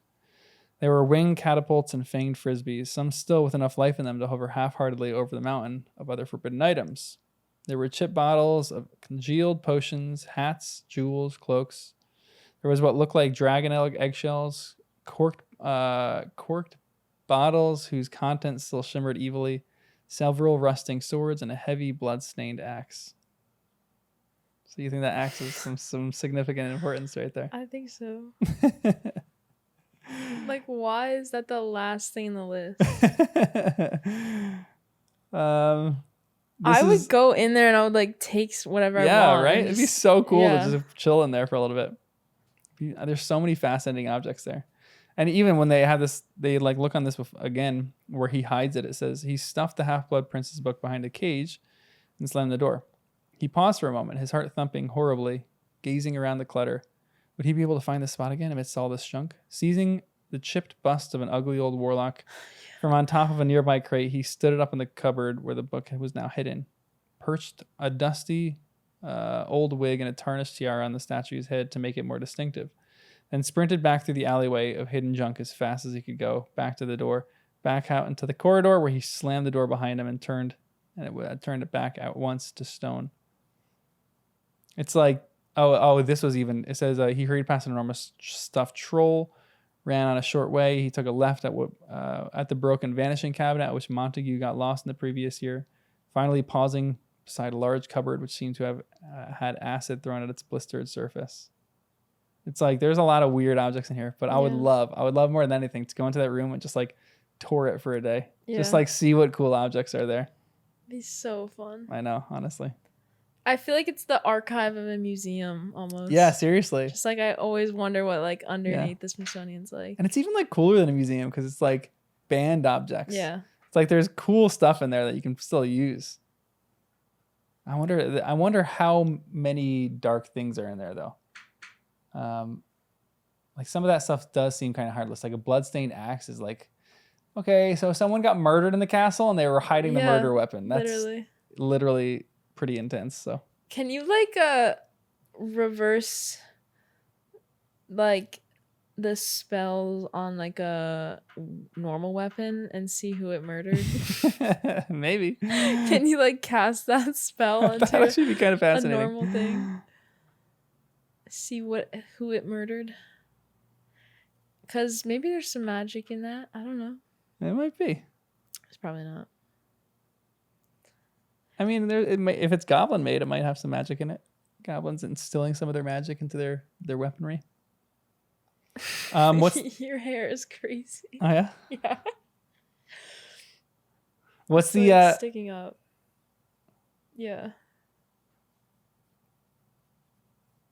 There were winged catapults and fanged frisbees, some still with enough life in them to hover half-heartedly over the mountain of other forbidden items. There were chip bottles of congealed potions, hats, jewels, cloaks. There was what looked like dragon eggshells, corked bottles whose contents still shimmered evilly, several rusting swords, and a heavy blood-stained axe. So you think that axe is some significant importance right there? I think so. Like, why is that the last thing in the list? I would go in there and I would like take whatever I want. Yeah, right? It'd be so cool to just chill in there for a little bit. There's so many fascinating objects there. And even when they have this, they like look on this again where he hides it. It says he stuffed the Half-Blood Prince's book behind a cage and slammed the door. He paused for a moment, his heart thumping horribly, gazing around the clutter. Would he be able to find the spot again amidst all this junk? Seizing the chipped bust of an ugly old warlock from on top of a nearby crate, he stood it up in the cupboard where the book was now hidden. Perched a dusty old wig and a tarnished tiara on the statue's head to make it more distinctive. Then sprinted back through the alleyway of hidden junk as fast as he could go, back to the door, back out into the corridor where he slammed the door behind him and turned it back at once to stone. It's like, this was even, it says he hurried past an enormous stuffed troll, ran on a short way. He took a left at the broken vanishing cabinet at which Montague got lost in the previous year, finally pausing beside a large cupboard which seemed to have had acid thrown at its blistered surface. It's like there's a lot of weird objects in here, but I would love more than anything to go into that room and just like tour it for a day. Yeah. Just like see what cool objects are there. It'd be so fun. I know, honestly. I feel like it's the archive of a museum almost. Yeah, seriously. Just like I always wonder what like underneath the Smithsonian's like. And it's even like cooler than a museum because it's like banned objects. Yeah. It's like there's cool stuff in there that you can still use. I wonder how many dark things are in there though. Like some of that stuff does seem kind of heartless. Like a bloodstained axe is like, okay, so someone got murdered in the castle and they were hiding the murder weapon. That's literally pretty intense. So can you like reverse like the spells on like a normal weapon and see who it murdered? Maybe. Can you like cast that spell into that actually be kind of fascinating. A normal thing? See who it murdered? Because maybe there's some magic in that. I don't know. It might be. It's probably not. I mean, if it's goblin made, it might have some magic in it. Goblins instilling some of their magic into their weaponry. Your hair is crazy. Oh yeah. Yeah. What's it's the like sticking up? Yeah.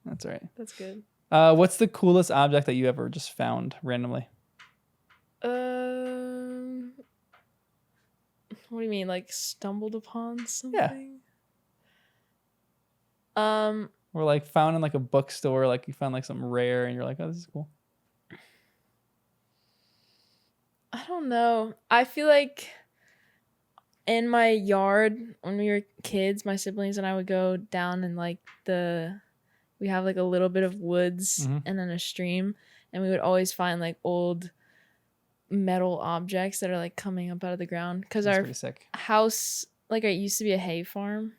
That's right. That's good. What's the coolest object that you ever just found randomly? What do you mean, like stumbled upon something? Yeah. Or like found in like a bookstore, like you found like something rare and you're like, oh, this is cool. I don't know. I feel like in my yard when we were kids, my siblings and I would go down and like we have like a little bit of woods and then a stream, and we would always find like old metal objects that are like coming up out of the ground because our house, like, it used to be a hay farm,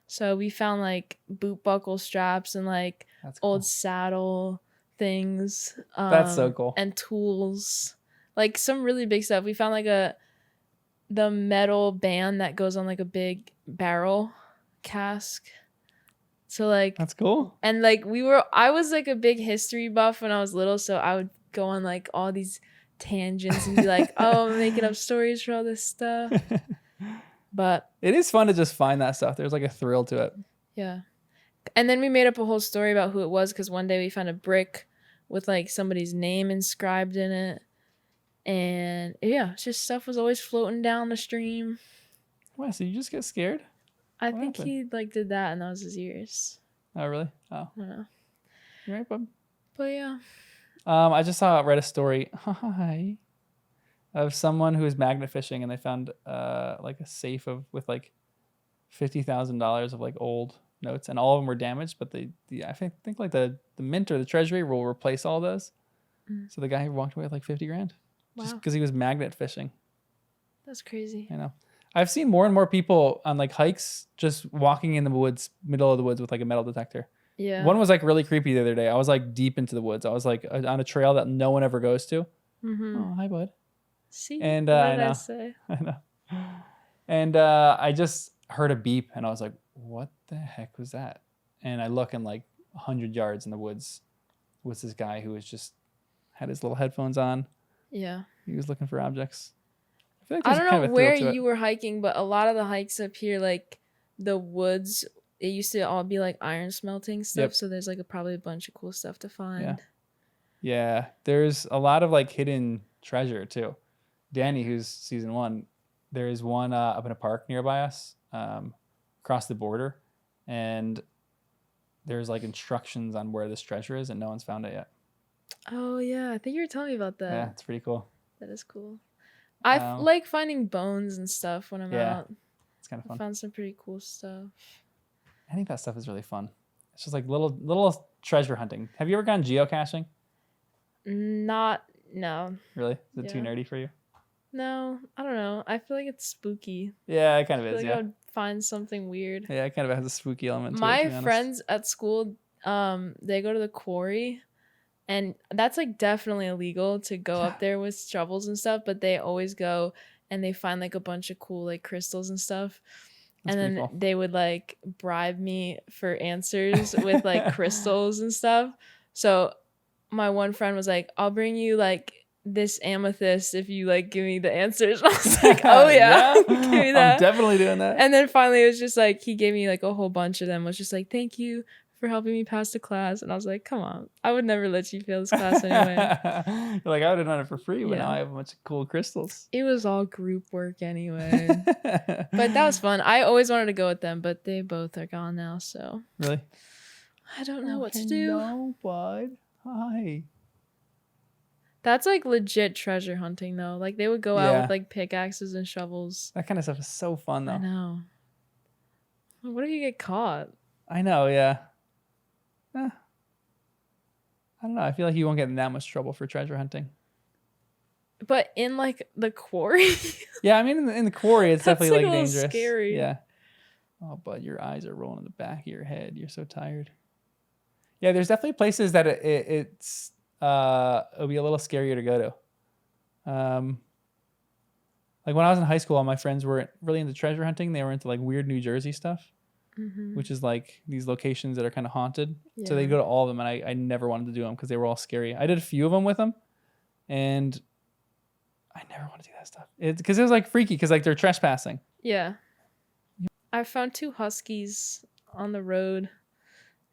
so we found like boot buckle straps and like old saddle things. That's so cool. And tools, like some really big stuff. We found like the metal band that goes on like a big barrel cask. So like that's cool. And like I was like a big history buff when I was little, so I would go on like all these tangents and be like, oh, I'm making up stories for all this stuff. But it is fun to just find that stuff. There's like a thrill to it. Yeah. And then we made up a whole story about who it was, because one day we found a brick with like somebody's name inscribed in it. And yeah, it's just stuff was always floating down the stream. Wow, so you just get scared? I think he like did that and that was his ears. Oh, really? Oh. I don't know. You're right, bub. But yeah. I just read a story of someone who was magnet fishing, and they found like a safe with like $50,000 of like old notes, and all of them were damaged, but I think like the mint or the treasury will replace all those. So the guy walked away with like 50 grand. Wow. Just because he was magnet fishing. That's crazy. I know. I've seen more and more people on like hikes just walking in the woods, middle of the woods with like a metal detector. Yeah. One was like really creepy the other day. I was like deep into the woods. I was like on a trail that no one ever goes to. Oh, hi, bud. See, and what did I say? I know. And I just heard a beep, and I was like, "What the heck was that?" And I look, and like 100 yards in the woods was this guy who was just had his little headphones on. Yeah. He was looking for objects. I don't know where you were hiking, but a lot of the hikes up here, like the woods, it used to all be like iron smelting stuff. Yep. So there's like probably a bunch of cool stuff to find. Yeah. There's a lot of like hidden treasure too. Danny, who's season 1, there is one up in a park nearby us, across the border, and there's like instructions on where this treasure is, and no one's found it yet. Oh yeah, I think you were telling me about that. Yeah, it's pretty cool. That is cool. I like finding bones and stuff when I'm out. It's kind of fun. I found some pretty cool stuff. I think that stuff is really fun. It's just like little treasure hunting. Have you ever gone geocaching? No. Really? Is it too nerdy for you? No, I don't know. I feel like it's spooky. Yeah, it kind of is. I would find something weird. Yeah, it kind of has a spooky element to it. My friends at school, they go to the quarry. And that's like definitely illegal to go up there with shovels and stuff, but they always go and they find like a bunch of cool like crystals and stuff. That's and then cool. They would like bribe me for answers with like crystals and stuff. So my one friend was like, I'll bring you like this amethyst if you like give me the answers. I was like, oh yeah, give me that. I'm definitely doing that. And then finally it was just like, he gave me like a whole bunch of them, was just like, thank you for helping me pass the class. And I was like, come on, I would never let you fail this class anyway. You're like, I would have done it for free, but now I have a bunch of cool crystals. It was all group work anyway. But that was fun. I always wanted to go with them, but they both are gone now, so. Really? I don't know what to do. No, bud. Hi. That's like legit treasure hunting though. Like they would go out with like pickaxes and shovels. That kind of stuff is so fun though. I know. What if you get caught? I know, yeah. I don't know. I feel like you won't get in that much trouble for treasure hunting. But in like the quarry? Yeah, I mean in the quarry it's definitely like dangerous. Scary. Yeah. Oh, bud, your eyes are rolling in the back of your head. You're so tired. Yeah, there's definitely places that it'll be a little scarier to go to. Like when I was in high school, all my friends weren't really into treasure hunting. They were into like weird New Jersey stuff. Which is like these locations that are kind of haunted. Yeah. So they go to all of them, and I never wanted to do them because they were all scary. I did a few of them with them, and I never want to do that stuff. Because it was like freaky because like they're trespassing. Yeah. I found 2 huskies on the road.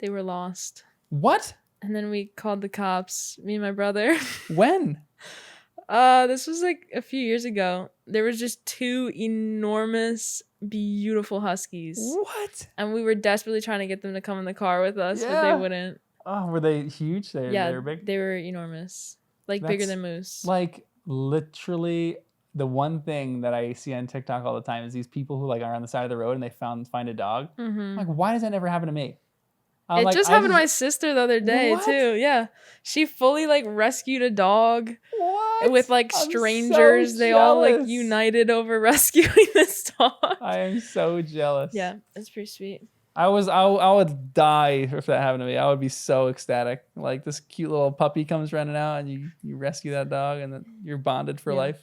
They were lost. What? And then we called the cops, me and my brother. When? This was like a few years ago. There was just 2 enormous, beautiful huskies. What? And we were desperately trying to get them to come in the car with us, but they wouldn't. Oh, were they huge? They were big? They were enormous. Like bigger than moose. Like literally the one thing that I see on TikTok all the time is these people who like are on the side of the road and they find a dog. I'm like, why does that never happen to me? It just happened to my sister the other day too. Yeah. She fully like rescued a dog. What? With like strangers. They all like united over rescuing this dog. I am so jealous. Yeah, it's pretty sweet. I would die if that happened to me. I would be so ecstatic. Like this cute little puppy comes running out and you rescue that dog and then you're bonded for life.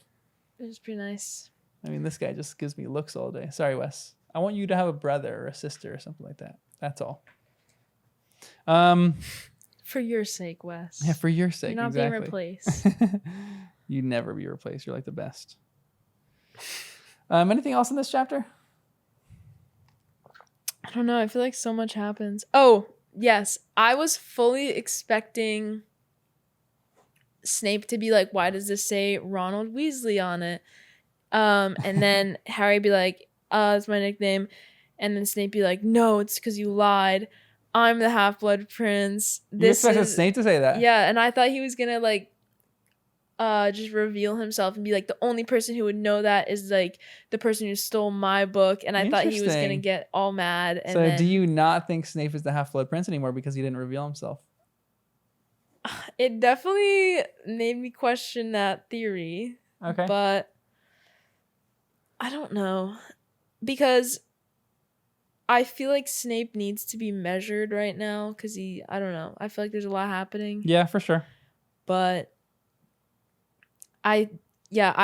It was pretty nice. I mean, this guy just gives me looks all day. Sorry, Wes. I want you to have a brother or a sister or something like that. That's all. For your sake, Wes. Yeah, for your sake. You're not being replaced. You'd never be replaced. You're like the best. Anything else in this chapter? I don't know. I feel like so much happens. Oh, yes. I was fully expecting Snape to be like, why does this say Ronald Weasley on it? And then Harry be like, it's my nickname. And then Snape be like, no, it's because you lied. I'm the Half-Blood Prince. You expected Snape to say that? Yeah, and I thought he was gonna like just reveal himself and be like, the only person who would know that is like the person who stole my book. And I thought he was gonna get all mad. And so do you not think Snape is the Half-Blood Prince anymore because he didn't reveal himself? It definitely made me question that theory. Okay. But I don't know. Because I feel like Snape needs to be measured right now because I don't know. I feel like there's a lot happening. Yeah, for sure. But I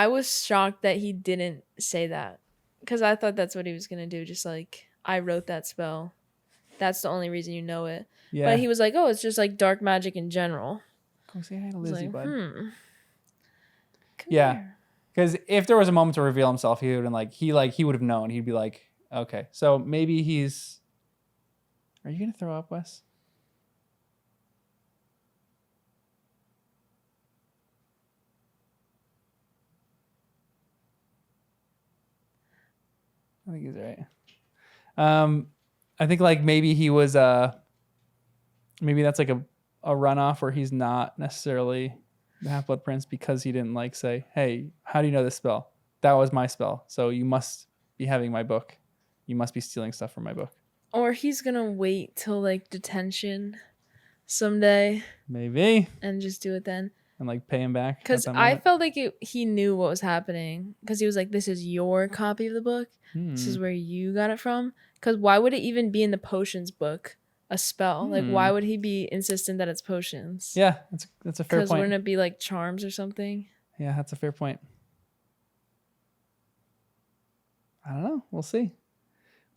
was shocked that he didn't say that because I thought that's what he was going to do. Just like, I wrote that spell. That's the only reason you know it. Yeah. But he was like, oh, it's just like dark magic in general. Go say hi to Lizzie, bud. Yeah. Because if there was a moment to reveal himself, he would have like he would have known. He'd be like, okay, so maybe he's. Are you gonna throw up, Wes? I think he's right. I think like maybe he was maybe that's like a runoff where he's not necessarily the Half-Blood Prince because he didn't like say, hey, how do you know this spell? That was my spell, so you must be having my book. You must be stealing stuff from my book. Or he's gonna wait till like detention someday. Maybe. And just do it then. And like pay him back. Because I felt like he knew what was happening. Because he was like, this is your copy of the book. This is where you got it from. Because why would it even be in the potions book? A spell. Like, why would he be insistent that it's potions? Yeah, that's a fair point. Because wouldn't it be like charms or something? Yeah, that's a fair point. I don't know. We'll see.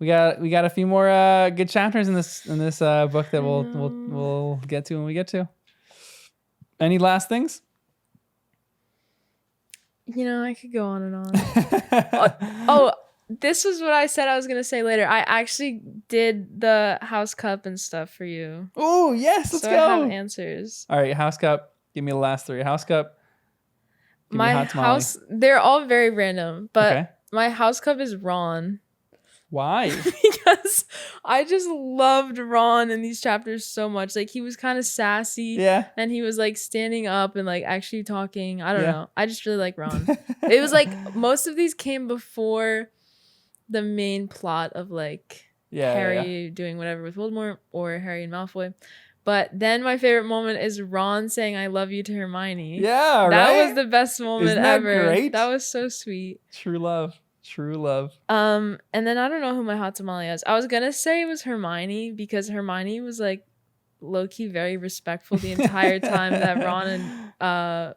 We got a few more good chapters in this book that we'll get to when we get to. Any last things? You know, I could go on and on. This was what I said I was going to say later. I actually did the house cup and stuff for you. Oh, yes. Let's go. I have answers. All right. House cup. Give me the last 3. House cup. My house. They're all very random, but my house cup is Ron. Why? Because I just loved Ron in these chapters so much. Like, he was kind of sassy. Yeah. And he was like standing up and like actually talking. I don't know. I just really like Ron. It was like most of these came before the main plot of like Harry doing whatever with Voldemort or Harry and Malfoy. But then my favorite moment is Ron saying "I love you" to Hermione. Yeah, that was the best moment Isn't that ever. Great? That was so sweet. True love. And then I don't know who my hot tamale is. I was gonna say it was Hermione because Hermione was like low-key very respectful the entire time that Ron and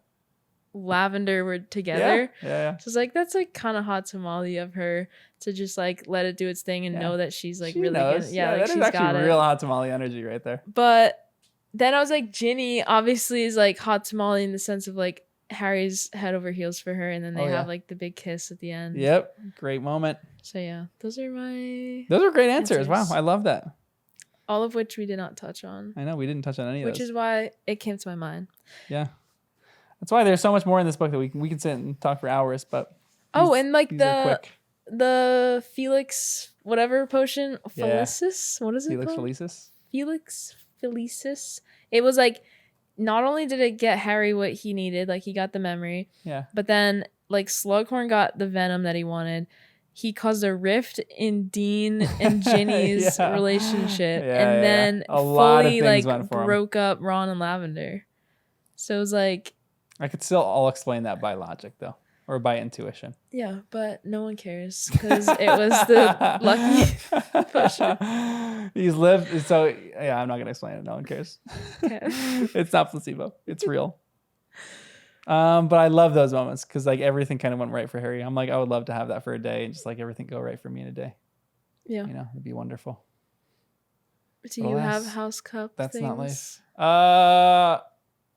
Lavender were together. Yeah. So it's like that's like kind of hot tamale of her to just like let it do its thing and know that she's like really good. Yeah, like that she's is actually got it. Real hot tamale energy right there. But then I was like, Ginny obviously is like hot tamale in the sense of like Harry's head over heels for her, and then they have like the big kiss at the end. Yep, great moment. So yeah, those are great answers. Wow, I love that. All of which we did not touch on. I know we didn't touch on any of those, which is why it came to my mind. Yeah, that's why there's so much more in this book that we can sit and talk for hours. But and like the Felix whatever potion, Felicis. What is it Felix called? Felicis. Felix Felicis. It was like, not only did it get Harry what he needed, like he got the memory. Yeah. But then like Slughorn got the venom that he wanted. He caused a rift in Dean and Ginny's relationship, and then fully like broke up Ron and Lavender. So it was like, I could still all explain that by logic though, or by intuition. Yeah, but no one cares because it was the lucky potion. He's lived, so yeah, I'm not gonna explain it. No one cares. Okay. It's not placebo. It's real. But I love those moments because like everything kind of went right for Harry. I'm like, I would love to have that for a day and just like everything go right for me in a day. Yeah. You know, it'd be wonderful. Do you have House Cup? That's not life.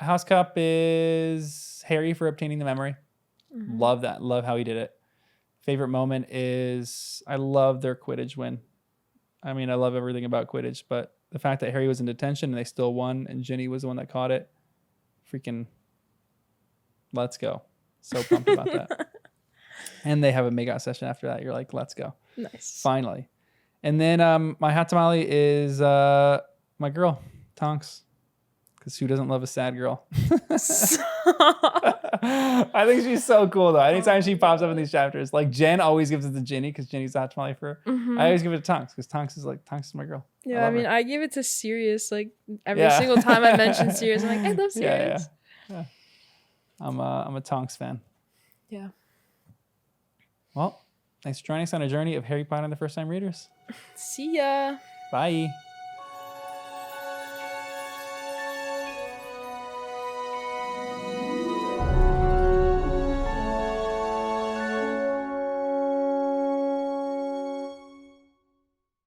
House Cup is Harry for obtaining the memory. Mm-hmm. Love that. Love how he did it. Favorite moment is I love their Quidditch win. I mean, I love everything about Quidditch, but the fact that Harry was in detention and they still won and Ginny was the one that caught it, freaking let's go. So pumped about that. And they have a makeout session after that. You're like, let's go. Nice. Finally. And then my hot tamale is my girl, Tonks. Because who doesn't love a sad girl? I think she's so cool, though. Anytime she pops up in these chapters, like Jen always gives it to Ginny because Ginny's the hot tamale for her. Mm-hmm. I always give it to Tonks because Tonks is my girl. Yeah, I mean, I give it to Sirius. Like every single time I mention Sirius, I'm like, I love Sirius. Yeah. I'm a Tonks fan. Yeah. Well, thanks for joining us on a journey of Harry Potter and the First Time Readers. See ya. Bye.